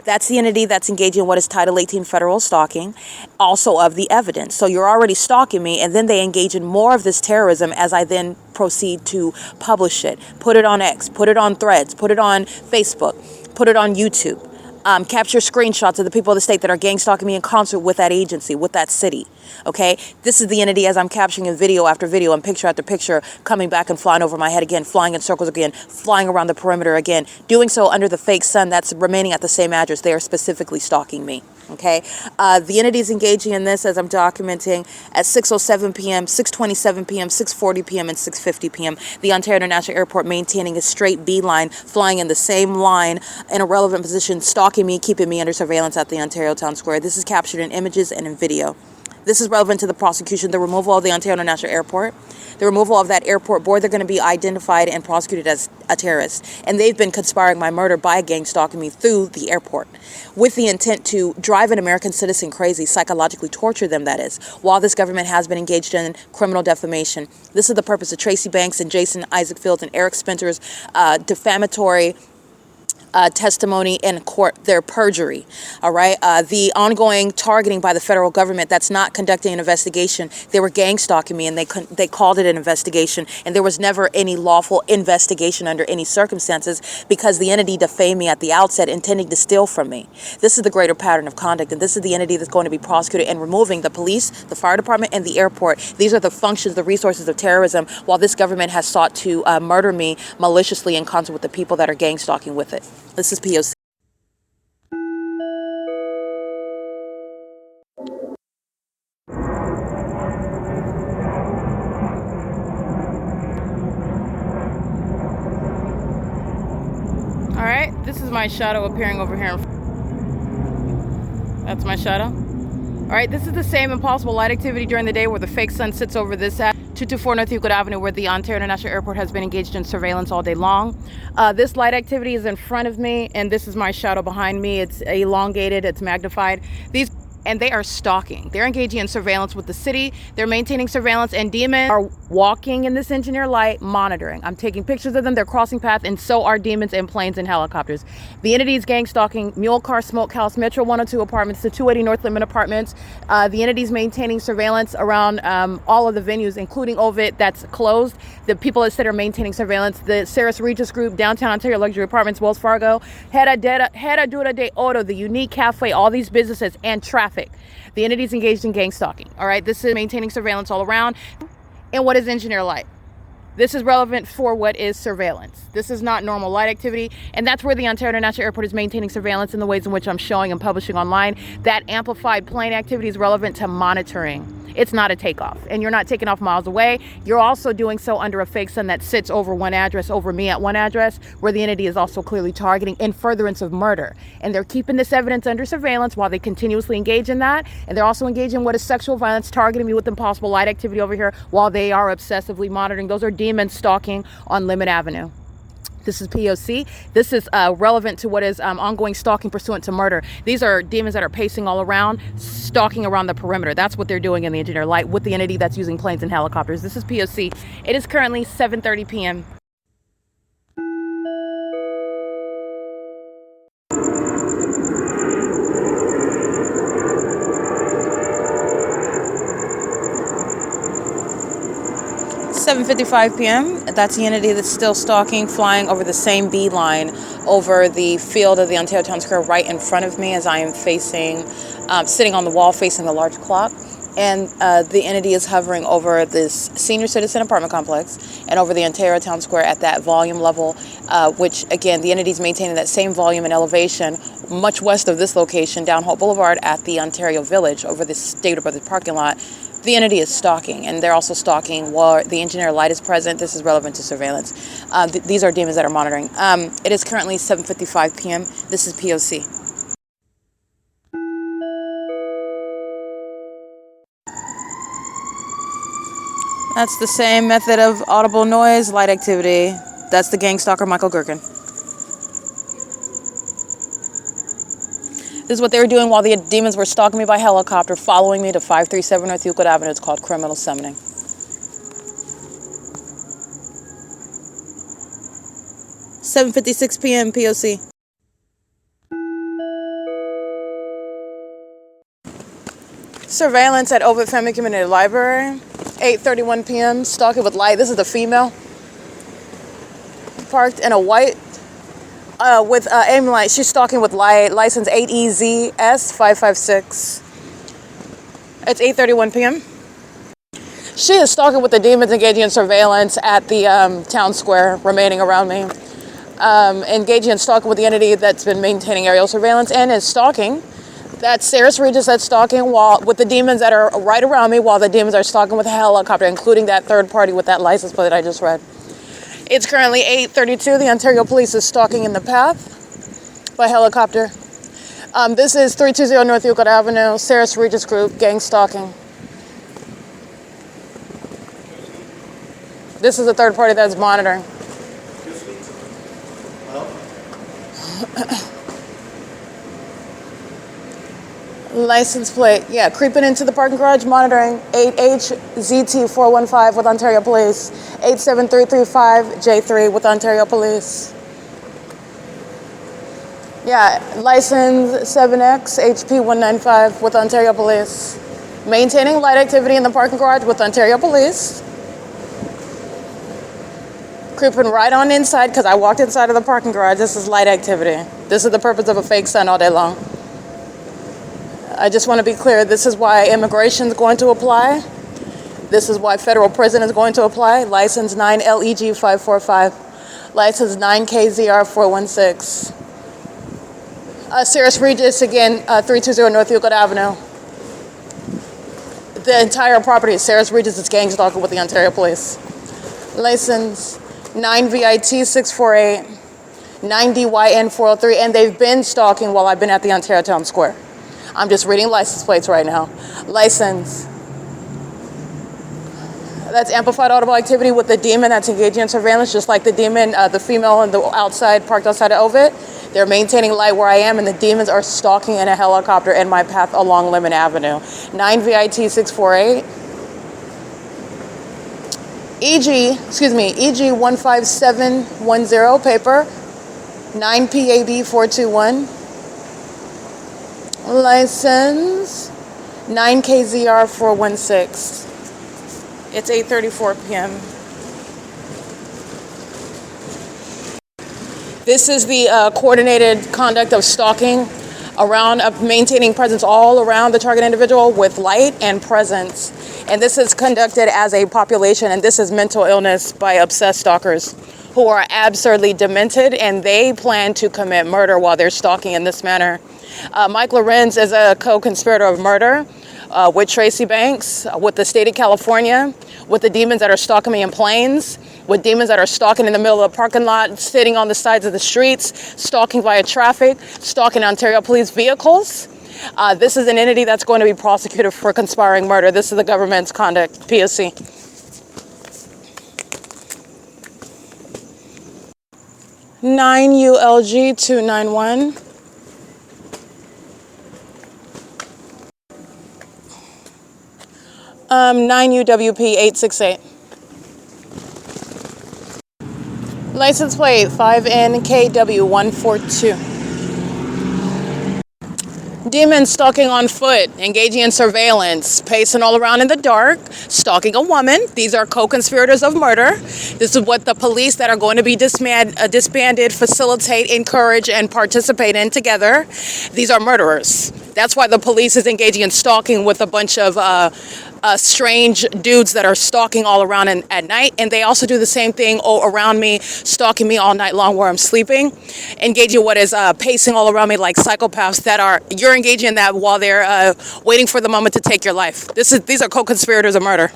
That's the entity that's engaging in what is Title 18 federal stalking, also of the evidence. So you're already stalking me, and then they engage in more of this terrorism as I then proceed to publish it, put it on X, put it on Threads, put it on Facebook, put it on YouTube. Capture screenshots of the people of the state that are gang stalking me in concert with that agency, with that city. Okay, this is the entity as I'm capturing in video after video and picture after picture, coming back and flying over my head again, flying in circles again, flying around the perimeter again, doing so under the fake sun that's remaining at the same address. They are specifically stalking me. Okay, the entity is engaging in this as I'm documenting at 6:07 p.m., 6:27 p.m., 6:40 p.m., and 6:50 p.m. The Ontario International Airport maintaining a straight beeline, flying in the same line in a relevant position, stalking me, keeping me under surveillance at the Ontario Town Square. This is captured in images and in video. This is relevant to the prosecution, the removal of the Ontario International Airport, the removal of that airport board. They're going to be identified and prosecuted as a terrorist. And they've been conspiring my murder by gang stalking me through the airport with the intent to drive an American citizen crazy, psychologically torture them, that is, while this government has been engaged in criminal defamation. This is the purpose of Tracy Banks and Jason Isaac Fields and Eric Spencer's defamatory testimony in court, their perjury. All right. The ongoing targeting by the federal government that's not conducting an investigation. They were gang stalking me and they called it an investigation. And there was never any lawful investigation under any circumstances because the entity defamed me at the outset, intending to steal from me. This is the greater pattern of conduct. And this is the entity that's going to be prosecuted and removing the police, the fire department, and the airport. These are the functions, the resources of terrorism, while this government has sought to murder me maliciously in concert with the people that are gang stalking with it. This is P.O.C. All right, this is my shadow appearing over here. That's my shadow. All right, this is the same impossible light activity during the day where the fake sun sits over this at 224 North Euclid Avenue, where the Ontario International Airport has been engaged in surveillance all day long. This light activity is in front of me, and this is my shadow behind me. It's elongated, it's magnified. And they are stalking. They're engaging in surveillance with the city. They're maintaining surveillance, and demons are walking in this engineer light, monitoring. I'm taking pictures of them. They're crossing paths, and so are demons in planes and helicopters. The entity is gang stalking Mule Car Smokehouse, Metro 102 Apartments, the 280 North Limit Apartments. The entity is maintaining surveillance around all of the venues, including Ovid, that's closed. The people that said are maintaining surveillance, the Saris Regis Group, Downtown Ontario Luxury Apartments, Wells Fargo, Herradura de Oro, the Unique Cafe, all these businesses, and traffic. The entity is engaged in gang stalking. All right, this is maintaining surveillance all around. And what is engineer light? This is relevant for what is surveillance. This is not normal light activity, and that's where the Ontario International Airport is maintaining surveillance in the ways in which I'm showing and publishing online. That amplified plane activity is relevant to monitoring. It's not a takeoff, and you're not taking off miles away. You're also doing so under a fake sun that sits over one address, over me at one address, where the entity is also clearly targeting in furtherance of murder. And they're keeping this evidence under surveillance while they continuously engage in that. And they're also engaging in what is sexual violence, targeting me with impossible light activity over here while they are obsessively monitoring. Those are demons stalking on Limit Avenue. This is P.O.C. This is relevant to what is ongoing stalking pursuant to murder. These are demons that are pacing all around, stalking around the perimeter. That's what they're doing in the engineer light with the entity that's using planes and helicopters. This is P.O.C. It is currently 7:30 p.m. .55 p.m. That's the entity that's still stalking, flying over the same beeline over the field of the Ontario Town Square right in front of me as I am facing, sitting on the wall facing the large clock. And the entity is hovering over this senior citizen apartment complex and over the Ontario Town Square at that volume level, which, again, the entity is maintaining that same volume and elevation much west of this location, down Hope Boulevard at the Ontario Village over the Stater Brothers parking lot. The entity is stalking, and they're also stalking while the engineer light is present. This is relevant to surveillance. These are demons that are monitoring. It is currently 7:55 p.m. This is P.O.C. That's the same method of audible noise, light activity. That's the gang stalker, Michael GERKEN. This is what they were doing while the demons were stalking me by helicopter, following me to 537 North Euclid Avenue. It's called criminal summoning. 7:56 p.m. P.O.C. Surveillance at Ovid Family Community Library. 8:31 p.m. Stalking with light. This is the female. Parked in a white with aim light. She's stalking with light. License 8EZS 556. It's 8:31 p.m. She is stalking with the demons, engaging in surveillance at the town square, remaining around me. Engaging in stalking with the entity that's been maintaining aerial surveillance and is stalking. That's Saris Regis that's stalking while with the demons that are right around me while the demons are stalking with a helicopter, including that third party with that license plate that I just read. It's currently 8:32. The Ontario Police is stalking in the path by helicopter. This is 320 North Euclid Avenue, Saris Regis Group, gang stalking. This is a third party that's monitoring. License plate, yeah, creeping into the parking garage, monitoring 8HZT415 with Ontario Police, 87335J3 with Ontario Police. Yeah, license 7XHP195 with Ontario Police. Maintaining light activity in the parking garage with Ontario Police. Creeping right on inside because I walked inside of the parking garage. This is light activity. This is the purpose of a fake sun all day long. I just want to be clear, this is why immigration is going to apply. This is why federal prison is going to apply. License 9LEG545. License 9KZR416. Cirrus Regis, again, 320 North Euclid Avenue. The entire property is Cirrus Regis is gang stalker with the Ontario Police. License 9VIT648, 9DYN403, and they've been stalking while I've been at the Ontario Town Square. I'm just reading license plates right now. License. That's amplified audible activity with the demon that's engaging in surveillance, just like the demon, the female in the outside, parked outside of Ovid. They're maintaining light where I am, and the demons are stalking in a helicopter in my path along Lemon Avenue. 9VIT648. EG15710 paper. 9PAB421. License 9KZR416. It's 8:34 p.m. This is the coordinated conduct of stalking around, maintaining presence all around the target individual with light and presence. And this is conducted as a population, and this is mental illness by obsessed stalkers who are absurdly demented, and they plan to commit murder while they're stalking in this manner. Mike LORENZ is a co-conspirator of murder with Tracy Banks, with the state of California, with the demons that are stalking me in planes, with demons that are stalking in the middle of the parking lot, sitting on the sides of the streets, stalking via traffic, stalking Ontario police vehicles. This is an entity that's going to be prosecuted for conspiring murder. This is the government's conduct, P.O.C. (9ULG291). 9UWP868. License plate 5NKW142. Demon stalking on foot, engaging in surveillance, pacing all around in the dark, stalking a woman. These are co-conspirators of murder. This is what the police that are going to be disbanded, facilitate, encourage, and participate in together. These are murderers. That's why the police is engaging in stalking with a bunch of strange dudes that are stalking all around at night, and they also do the same thing around me, stalking me all night long where I'm sleeping, engaging what is pacing all around me like psychopaths that are, you're engaging in that while they're waiting for the moment to take your life. These are co-conspirators of murder.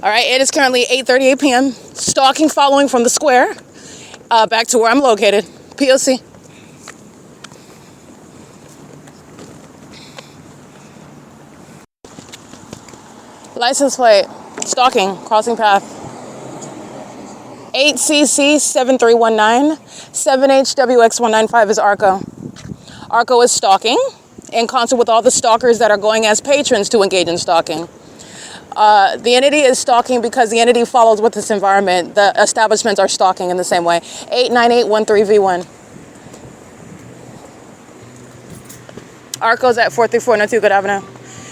All right, it is currently 8:38 p.m. Stalking following from the square back to where I'm located. P.O.C. License plate, stalking, crossing path. 8CC7319, 7HWX195 is ARCO. ARCO is stalking, in concert with all the stalkers that are going as patrons to engage in stalking. The entity is stalking because the entity follows with this environment. The establishments are stalking in the same way. 89813V1. ARCO's at 434 North Euclid Avenue.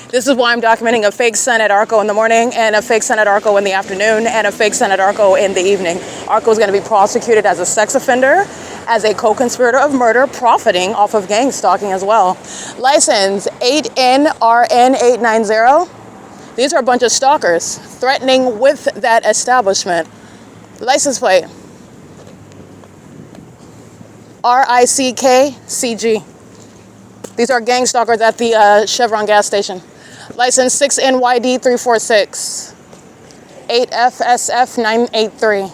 This is why I'm documenting a fake sun at ARCO in the morning, and a fake sun at ARCO in the afternoon, and a fake sun at ARCO in the evening. ARCO is going to be prosecuted as a sex offender, as a co-conspirator of murder, profiting off of gang stalking as well. License 8NRN890. These are a bunch of stalkers threatening with that establishment. License plate RICKCG. These are gang stalkers at the Chevron gas station. License 6NYD346. 8FSF983.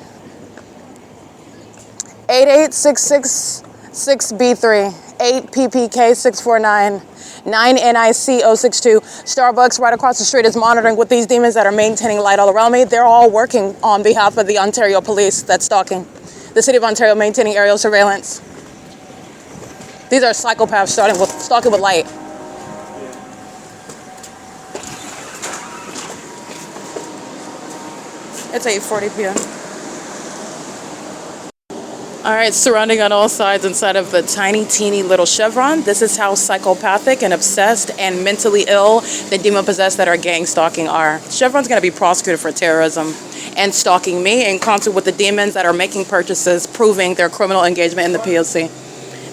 88666B3. 8 PPK 649, 9 NIC 062. Starbucks right across the street is monitoring with these demons that are maintaining light all around me. They're all working on behalf of the Ontario police that's stalking. The City of Ontario maintaining aerial surveillance. These are psychopaths stalking with light. It's 8:40 p.m. All right, surrounding on all sides inside of a tiny, teeny little chevron. This is how psychopathic and obsessed and mentally ill the demon-possessed that are gang stalking are. Chevron's going to be prosecuted for terrorism and stalking me in concert with the demons that are making purchases, proving their criminal engagement in the P.O.C.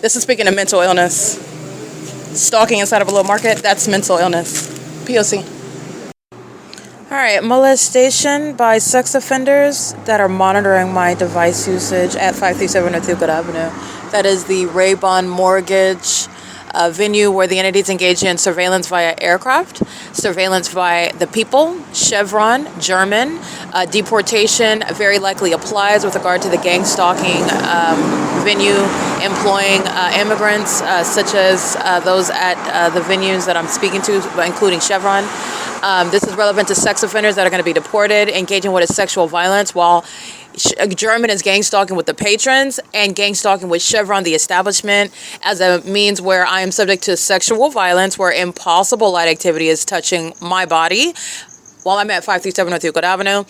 This is speaking of mental illness. Stalking inside of a little market, that's mental illness. P.O.C. All right, molestation by sex offenders that are monitoring my device usage at 537 North Euclid Avenue. That is the RAYBON mortgage venue where the entities engage in surveillance via aircraft, surveillance by the people, Chevron, German, deportation very likely applies with regard to the gang stalking venue employing immigrants such as those at the venues that I'm speaking to, including Chevron. This is relevant to sex offenders that are going to be deported, engaging with sexual violence, while German is gang stalking with the patrons and gang stalking with Chevron, the establishment, as a means where I am subject to sexual violence, where impossible light activity is touching my body while I'm at 537 North Euclid Avenue.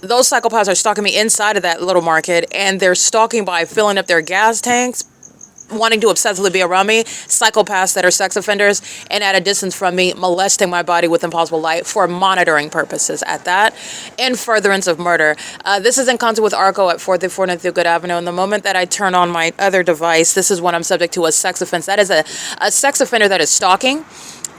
Those psychopaths are stalking me inside of that little market, and they're stalking by filling up their gas tanks, wanting to obsessively be around me, psychopaths that are sex offenders, and at a distance from me, molesting my body with impossible light for monitoring purposes at that, in furtherance of murder. This is in concert with ARCO at 434 North Euclid Avenue, and the moment that I turn on my other device, this is when I'm subject to a sex offense. That is a sex offender that is stalking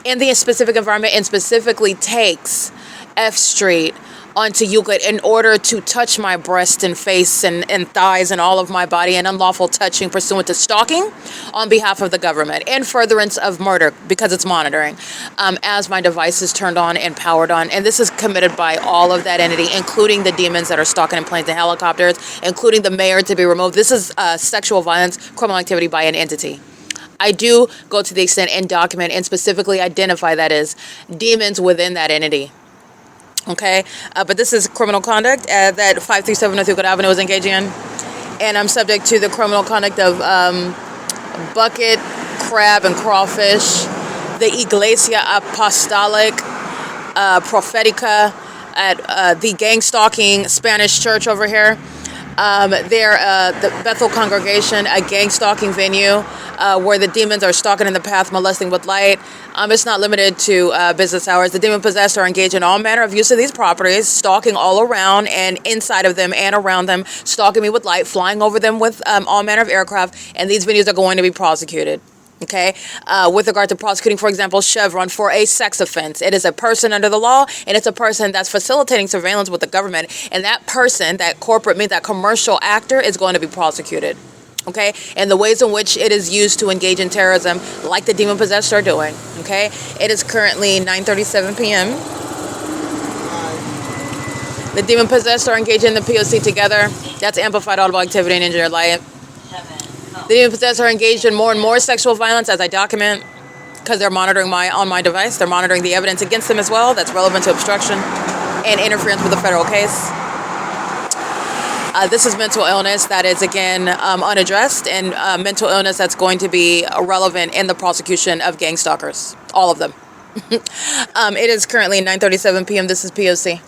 in the specific environment and specifically takes F Street onto Euclid in order to touch my breast and face and thighs and all of my body, and unlawful touching pursuant to stalking on behalf of the government in furtherance of murder because it's monitoring as my device is turned on and powered on. And this is committed by all of that entity, including the demons that are stalking in planes and helicopters, including the mayor to be removed. This is sexual violence, criminal activity by an entity. I do go to the extent and document and specifically identify that as demons within that entity. Okay, but this is criminal conduct that 537 North Euclid Avenue is engaging in, and I'm subject to the criminal conduct of bucket, crab, and crawfish, the Iglesia Apostolic Profetica at the gang stalking Spanish church over here. They're the Bethel congregation, a gang stalking venue where the demons are stalking in the path, molesting with light. It's not limited to business hours. The demon-possessed are engaged in all manner of use of these properties, stalking all around and inside of them and around them, stalking me with light, flying over them with all manner of aircraft, and these venues are going to be prosecuted. Okay, with regard to prosecuting, for example, Chevron for a sex offense. It is a person under the law, and it's a person that's facilitating surveillance with the government. And that person, that corporate, that commercial actor is going to be prosecuted. Okay, and the ways in which it is used to engage in terrorism, like the demon-possessed are doing. Okay, it is currently 9:37 p.m. The demon-possessed are engaging in the P.O.C. together. That's amplified audible activity and engineered light. The demon-possessed are engaged in more and more sexual violence as I document, because they're monitoring on my device. They're monitoring the evidence against them as well. That's relevant to obstruction and interference with a federal case. This is mental illness that is, again, unaddressed, and mental illness that's going to be relevant in the prosecution of gang stalkers, all of them. It is currently 9:37 p.m. This is P.O.C.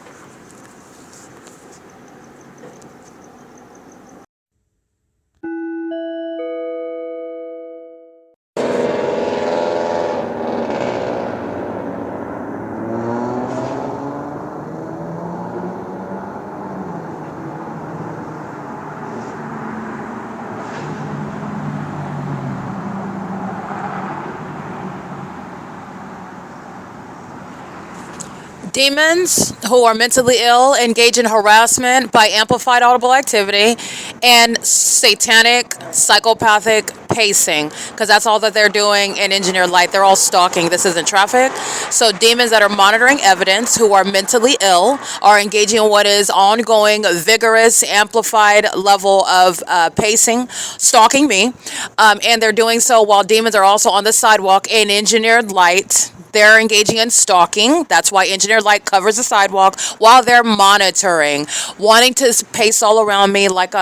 Demons who are mentally ill engage in harassment by amplified audible activity and satanic, psychopathic pacing, because that's all that they're doing in engineered light. They're all stalking. This isn't traffic. So demons that are monitoring evidence, who are mentally ill, are engaging in what is ongoing, vigorous, amplified level of pacing, stalking me. And they're doing so while demons are also on the sidewalk in engineered light. They're engaging in stalking. That's why engineered light covers the sidewalk while they're monitoring, wanting to pace all around me like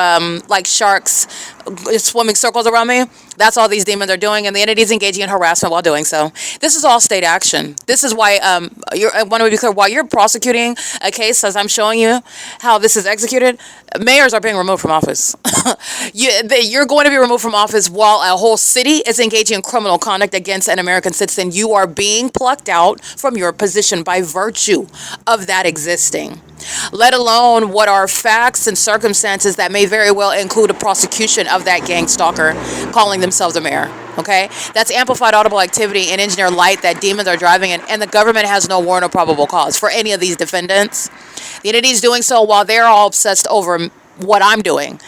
sharks swimming circles around me. That's all these demons are doing, and the entity is engaging in harassment while doing so. This is all state action. This is why I want to be clear. While you're prosecuting a case, as I'm showing you how this is executed, mayors are being removed from office. You're going to be removed from office while a whole city is engaging in criminal conduct against an American citizen. You are being plucked out from your position by virtue of that existing, let alone what are facts and circumstances that may very well include a prosecution of that gang stalker calling themselves a mayor. Okay, that's amplified audible activity in engineered light that demons are driving in, and the government has no warrant or probable cause for any of these defendants. The entity is doing so while they're all obsessed over what I'm doing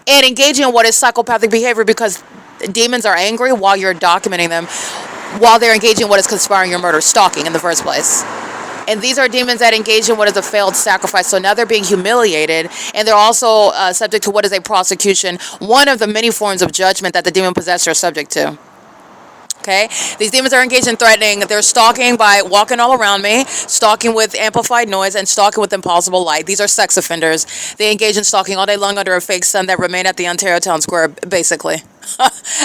and engaging in what is psychopathic behavior, because demons are angry while you're documenting them, while they're engaging in what is conspiring your murder, stalking in the first place. And these are demons that engage in what is a failed sacrifice. So now they're being humiliated, and they're also subject to what is a prosecution, one of the many forms of judgment that the demon possessor is subject to. Okay, these demons are engaged in threatening. They're stalking by walking all around me, stalking with amplified noise, and stalking with impossible light. These are sex offenders. They engage in stalking all day long under a fake sun that remain at the Ontario Town Square, basically.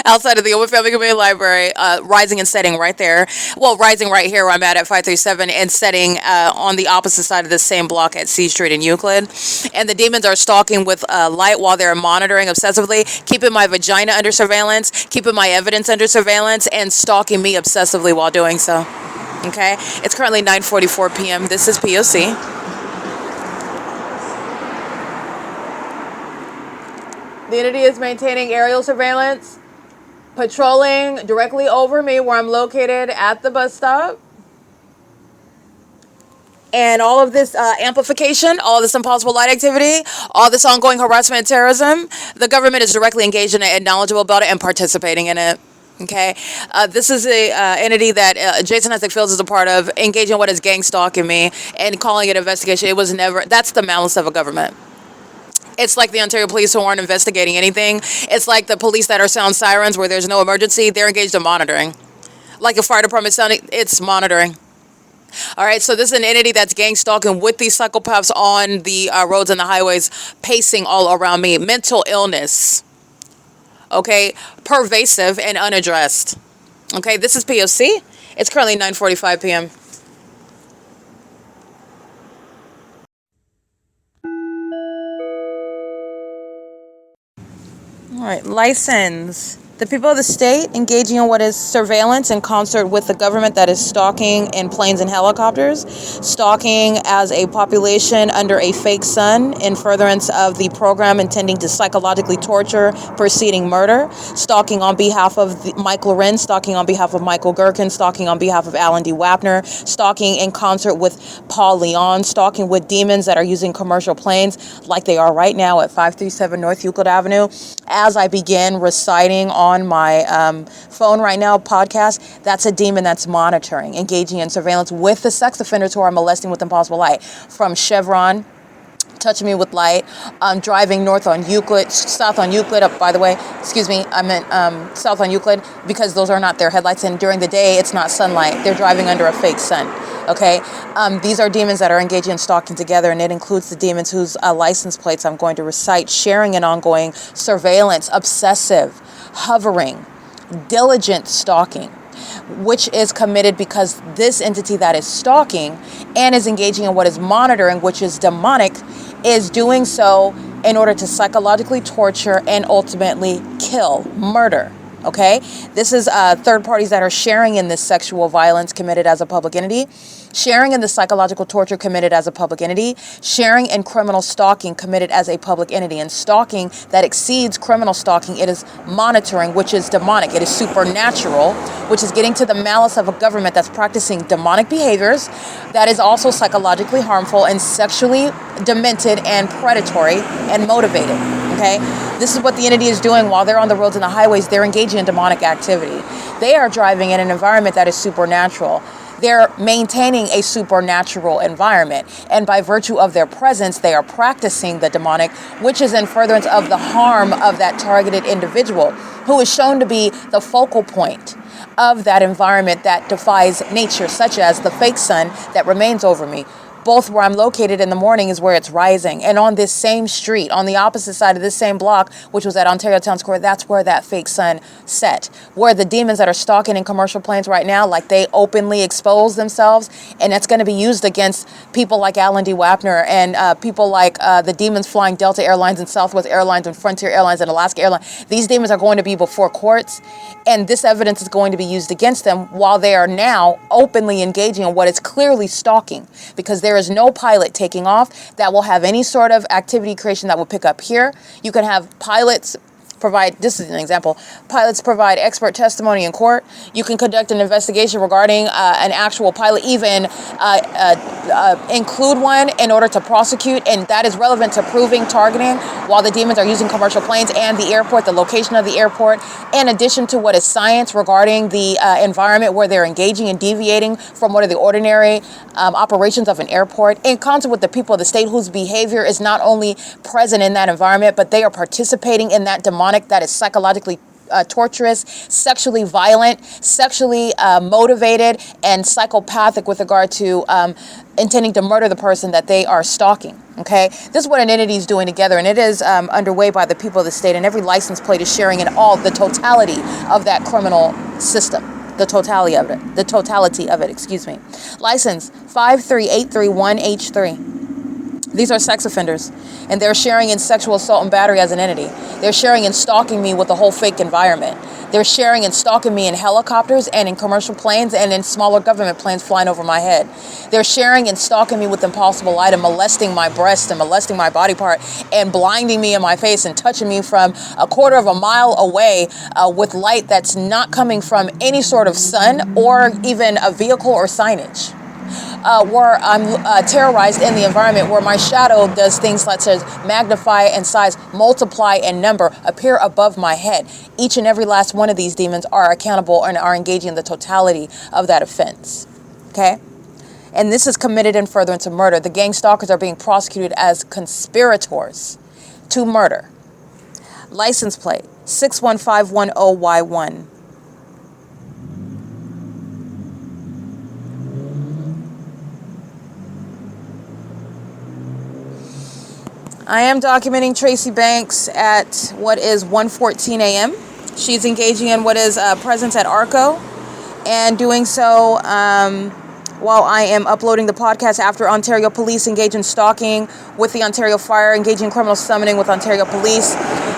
Outside of the Open Family Community Library, rising and setting right there. Well, rising right here where I'm at 537, and setting on the opposite side of the same block at C Street in Euclid. And the demons are stalking with light while they're monitoring obsessively, keeping my vagina under surveillance, keeping my evidence under surveillance, and stalking me obsessively while doing so. Okay? It's currently 9:44 p.m. This is P.O.C. The entity is maintaining aerial surveillance, patrolling directly over me where I'm located at the bus stop. And all of this amplification, all this impossible light activity, all this ongoing harassment and terrorism, the government is directly engaged in it and knowledgeable about it and participating in it. Okay, this is a entity that Jason Isaac Fields is a part of, engaging in what is gang stalking me and calling it investigation. It was never, that's the malice of a government. It's like the Ontario police who aren't investigating anything. It's like the police that are sound sirens where there's no emergency. They're engaged in monitoring. Like a fire department sounding, it's monitoring. All right, so this is an entity that's gang stalking with these psychopaths on the roads and the highways, pacing all around me. Mental illness. Okay, pervasive and unaddressed. Okay, this is P.O.C. It's currently 9:45 p.m. All right, license. The people of the state engaging in what is surveillance in concert with the government that is stalking in planes and helicopters, stalking as a population under a fake sun in furtherance of the program intending to psychologically torture preceding murder, stalking on behalf of Mike LORENZ, stalking on behalf of Michael GERKEN, stalking on behalf of Alan D. WAPNER, stalking in concert with Paul Leon, stalking with demons that are using commercial planes like they are right now at 537 North Euclid Avenue. As I begin reciting on my phone right now, podcast, that's a demon that's monitoring, engaging in surveillance with the sex offenders who are molesting with impossible light. From Chevron, touching me with light, driving north on Euclid, south on Euclid, by the way, excuse me, I meant south on Euclid, because those are not their headlights, and during the day, it's not sunlight. They're driving under a fake sun. Okay, these are demons that are engaging in stalking together, and it includes the demons whose license plates I'm going to recite, sharing and ongoing surveillance, obsessive, hovering, diligent stalking, which is committed because this entity that is stalking and is engaging in what is monitoring, which is demonic, is doing so in order to psychologically torture and ultimately kill, murder. Okay, this is third parties that are sharing in this sexual violence committed as a public entity, sharing in the psychological torture committed as a public entity, sharing in criminal stalking committed as a public entity, and stalking that exceeds criminal stalking. It is monitoring, which is demonic. It is supernatural, which is getting to the malice of a government that's practicing demonic behaviors that is also psychologically harmful and sexually demented and predatory and motivated. Okay, this is what the entity is doing while they're on the roads and the highways. They're engaging in demonic activity. They are driving in an environment that is supernatural. They're maintaining a supernatural environment, and by virtue of their presence, they are practicing the demonic, which is in furtherance of the harm of that targeted individual, who is shown to be the focal point of that environment that defies nature, such as the fake sun that remains over me. Both where I'm located in the morning is where it's rising. And on this same street, on the opposite side of this same block, which was at Ontario Town Square, that's where that fake sun set. Where the demons that are stalking in commercial planes right now, like they openly expose themselves, and that's going to be used against people like Alan D. Wapner and people like the demons flying Delta Airlines and Southwest Airlines and Frontier Airlines and Alaska Airlines. These demons are going to be before courts, and this evidence is going to be used against them while they are now openly engaging in what is clearly stalking, because there is no pilot taking off that will have any sort of activity creation that will pick up here. You can have pilots provide, this is an example, pilots provide expert testimony in court. You can conduct an investigation regarding an actual pilot, even include one in order to prosecute, and that is relevant to proving targeting while the demons are using commercial planes and the airport, the location of the airport, in addition to what is science regarding the environment where they're engaging and deviating from what are the ordinary operations of an airport, in concert with the people of the state whose behavior is not only present in that environment, but they are participating in that demonic that is psychologically torturous, sexually violent, sexually motivated, and psychopathic with regard to intending to murder the person that they are stalking. Okay, this is what an entity is doing together, and it is underway by the people of the state, and every license plate is sharing in all the totality of that criminal system. The totality of it, excuse me. License 53831H3. These are sex offenders, and they're sharing in sexual assault and battery as an entity. They're sharing in stalking me with the whole fake environment. They're sharing and stalking me in helicopters and in commercial planes and in smaller government planes flying over my head. They're sharing and stalking me with impossible light and molesting my breast and molesting my body part and blinding me in my face and touching me from a quarter of a mile away with light that's not coming from any sort of sun or even a vehicle or signage. Where I'm terrorized in the environment, where my shadow does things such as magnify and size, multiply and number, appear above my head. Each and every last one of these demons are accountable and are engaging in the totality of that offense. Okay? And this is committed in furtherance of murder. The gang stalkers are being prosecuted as conspirators to murder. License plate 61510Y1. I am documenting Tracy Banks at what is 1:14 a.m. She's engaging in what is presence at ARCO, and doing so while I am uploading the podcast after Ontario Police engage in stalking with the Ontario Fire, engaging in criminal summoning with Ontario Police.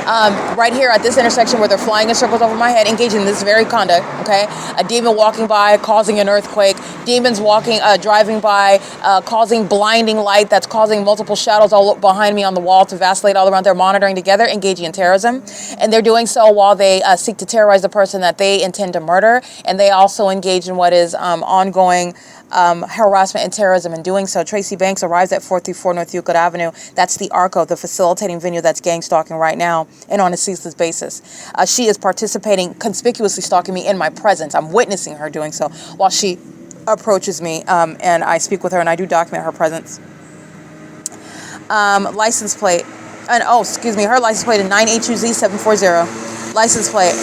Right here at this intersection where they're flying in circles over my head, engaging in this very conduct, okay? A demon walking by, causing an earthquake. Demons walking, driving by, causing blinding light that's causing multiple shadows all behind me on the wall to vacillate all around. They're monitoring together, engaging in terrorism. And they're doing so while they seek to terrorize the person that they intend to murder. And they also engage in what is ongoing harassment and terrorism. In doing so, Tracy Banks arrives at 434 North Euclid Avenue. That's the ARCO, the facilitating venue that's gang stalking right now and on a ceaseless basis. She is participating, conspicuously stalking me in my presence. I'm witnessing her doing so while she approaches me, and I speak with her, and I do document her presence. License plate, and her license plate is 9HUZ740. License plate.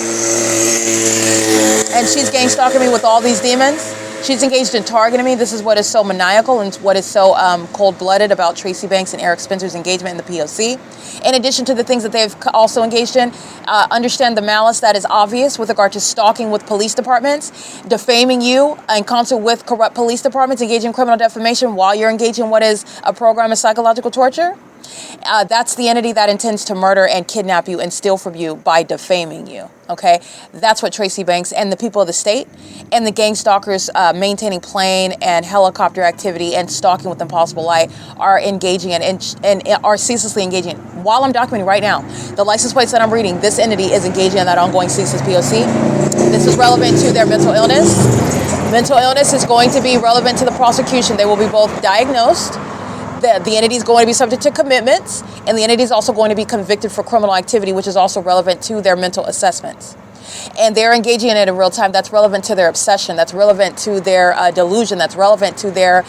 And she's gang stalking me with all these demons. She's engaged in targeting me. This is what is so maniacal and what is so cold-blooded about Tracy Banks and Eric Spencer's engagement in the P.O.C. In addition to the things that they've also engaged in, understand the malice that is obvious with regard to stalking with police departments, defaming you in concert with corrupt police departments, engaging in criminal defamation while you're engaged in what is a program of psychological torture. That's the entity that intends to murder and kidnap you and steal from you by defaming you. Okay, that's what Tracy Banks and the people of the state and the gang stalkers maintaining plane and helicopter activity and stalking with impossible light are engaging in and are ceaselessly engaging. While I'm documenting right now, the license plates that I'm reading, this entity is engaging in that ongoing ceaseless P.O.C. This is relevant to their mental illness. Mental illness is going to be relevant to the prosecution. They will be both diagnosed. the entity is going to be subject to commitments, and the entity is also going to be convicted for criminal activity, which is also relevant to their mental assessments. And they're engaging in it in real time. That's relevant to their obsession. That's relevant to their delusion. That's relevant to their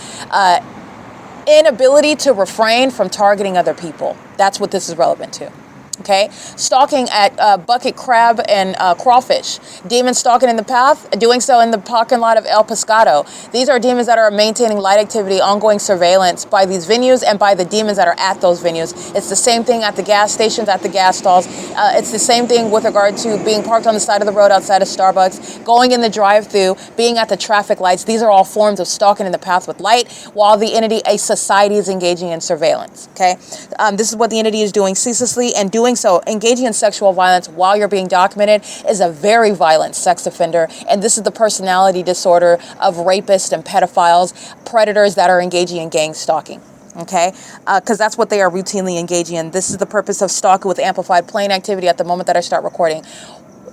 inability to refrain from targeting other people. That's what this is relevant to. Okay, stalking at bucket crab and crawfish. Demons stalking in the path, doing so in the parking lot of El Pescado. These are demons that are maintaining light activity, ongoing surveillance by these venues and by the demons that are at those venues. It's the same thing at the gas stations, at the gas stalls. It's the same thing with regard to being parked on the side of the road outside of Starbucks, going in the drive-thru, being at the traffic lights. These are all forms of stalking in the path with light, while the entity, a society, is engaging in surveillance. Okay, this is what the entity is doing ceaselessly, and doing so, engaging in sexual violence while you're being documented, is a very violent sex offender. And this is the personality disorder of rapists and pedophiles, predators that are engaging in gang stalking. Okay, because that's what they are routinely engaging in. This is the purpose of stalking with amplified playing activity at the moment that I start recording.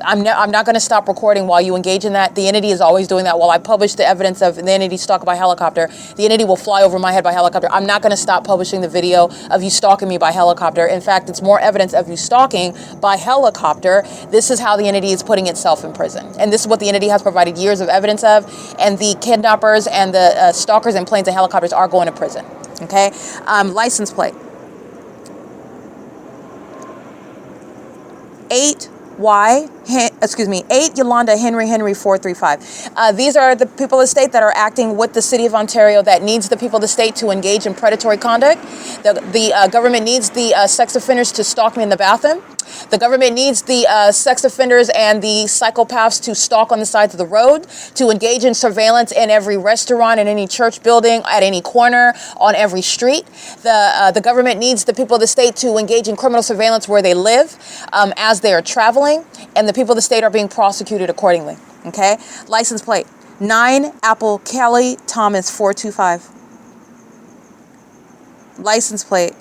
I'm not going to stop recording while you engage in that. The entity is always doing that. While I publish the evidence of the entity stalking by helicopter, the entity will fly over my head by helicopter. I'm not going to stop publishing the video of you stalking me by helicopter. In fact, it's more evidence of you stalking by helicopter. This is how the entity is putting itself in prison. And this is what the entity has provided years of evidence of. And the kidnappers and the stalkers in planes and helicopters are going to prison. Okay? License plate. 8 Yolanda Henry 435. These are the people of the state that are acting with the city of Ontario that needs the people of the state to engage in predatory conduct. The government needs the sex offenders to stalk me in the bathroom. The government needs the sex offenders and the psychopaths to stalk on the sides of the road, to engage in surveillance in every restaurant, in any church building, at any corner, on every street. The government needs the people of the state to engage in criminal surveillance where they live as they are traveling, and the people of the state are being prosecuted accordingly. Okay? License plate 9 Apple Kelly Thomas 425. License plate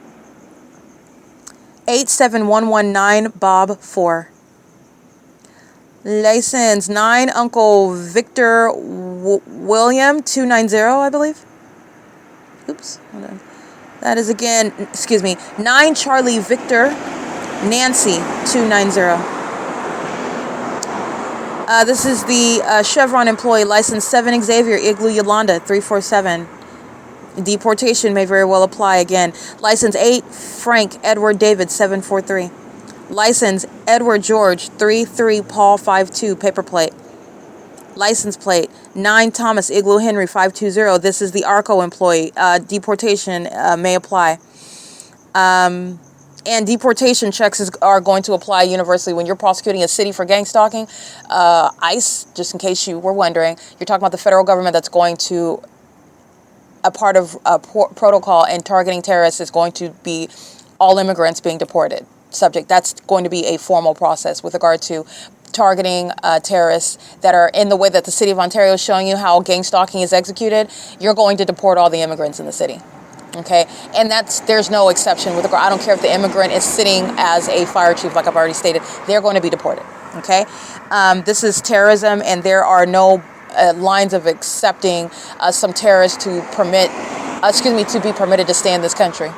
87119 Bob 4. License 9 Uncle Victor William 290, I believe. Oops, hold on. That is again, 9 Charlie Victor Nancy 290. This is the Chevron employee, license 7 Xavier Igloo Yolanda 347. Deportation may very well apply again. License 8 Frank Edward David 743. License Edward George 33 Paul 52 paper plate. License plate 9 Thomas Igloo Henry 520. This is the ARCO employee. Deportation may apply. And deportation checks are going to apply universally when you're prosecuting a city for gang stalking. I.I.S, just in case you were wondering, you're talking about the federal government that's going to, a part of protocol and targeting terrorists is going to be all immigrants being deported. That's going to be a formal process with regard to targeting terrorists that are in the way that the city of Ontario is showing you how gang stalking is executed. You're going to deport all the immigrants in the city. Okay, and there's no exception with regard. I don't care if the immigrant is sitting as a fire chief, like I've already stated, they're going to be deported. Okay, this is terrorism, and there are no lines of accepting some terrorists to be permitted to stay in this country.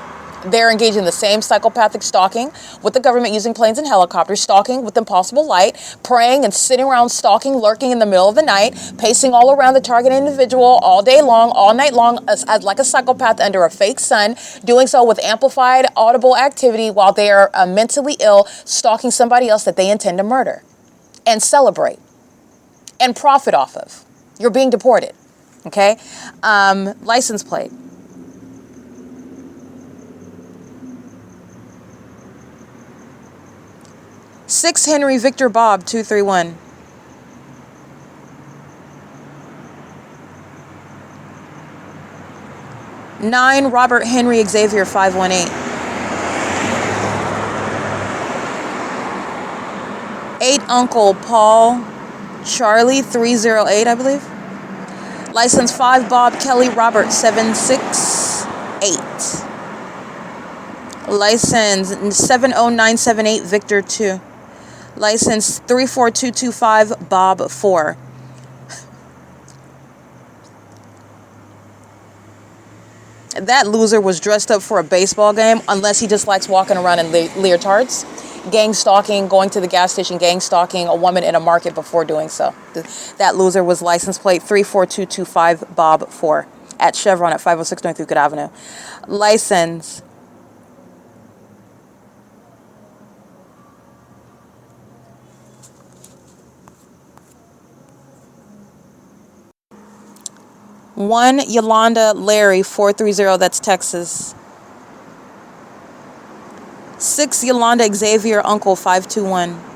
They're engaged in the same psychopathic stalking with the government using planes and helicopters, stalking with impossible light, praying and sitting around stalking, lurking in the middle of the night, pacing all around the target individual all day long, all night long, as like a psychopath under a fake sun, doing so with amplified audible activity while they are mentally ill, stalking somebody else that they intend to murder and celebrate and profit off of. You're being deported. Okay? License plate 6 Henry Victor Bob 231. Nine Robert Henry Xavier 518. 8 Uncle Paul Charlie 308, I believe. License 5 Bob Kelly Robert 768. License 70978 Victor 2. License 34225 Bob 4. That loser was dressed up for a baseball game, unless he just likes walking around in leotards. Gang stalking, going to the gas station, gang stalking a woman in a market before doing so. That loser was license plate 34225 Bob 4 at Chevron at 506 North Euclid Avenue. License 1 Yolanda Larry 430, that's Texas. 6 Yolanda Xavier Uncle 521.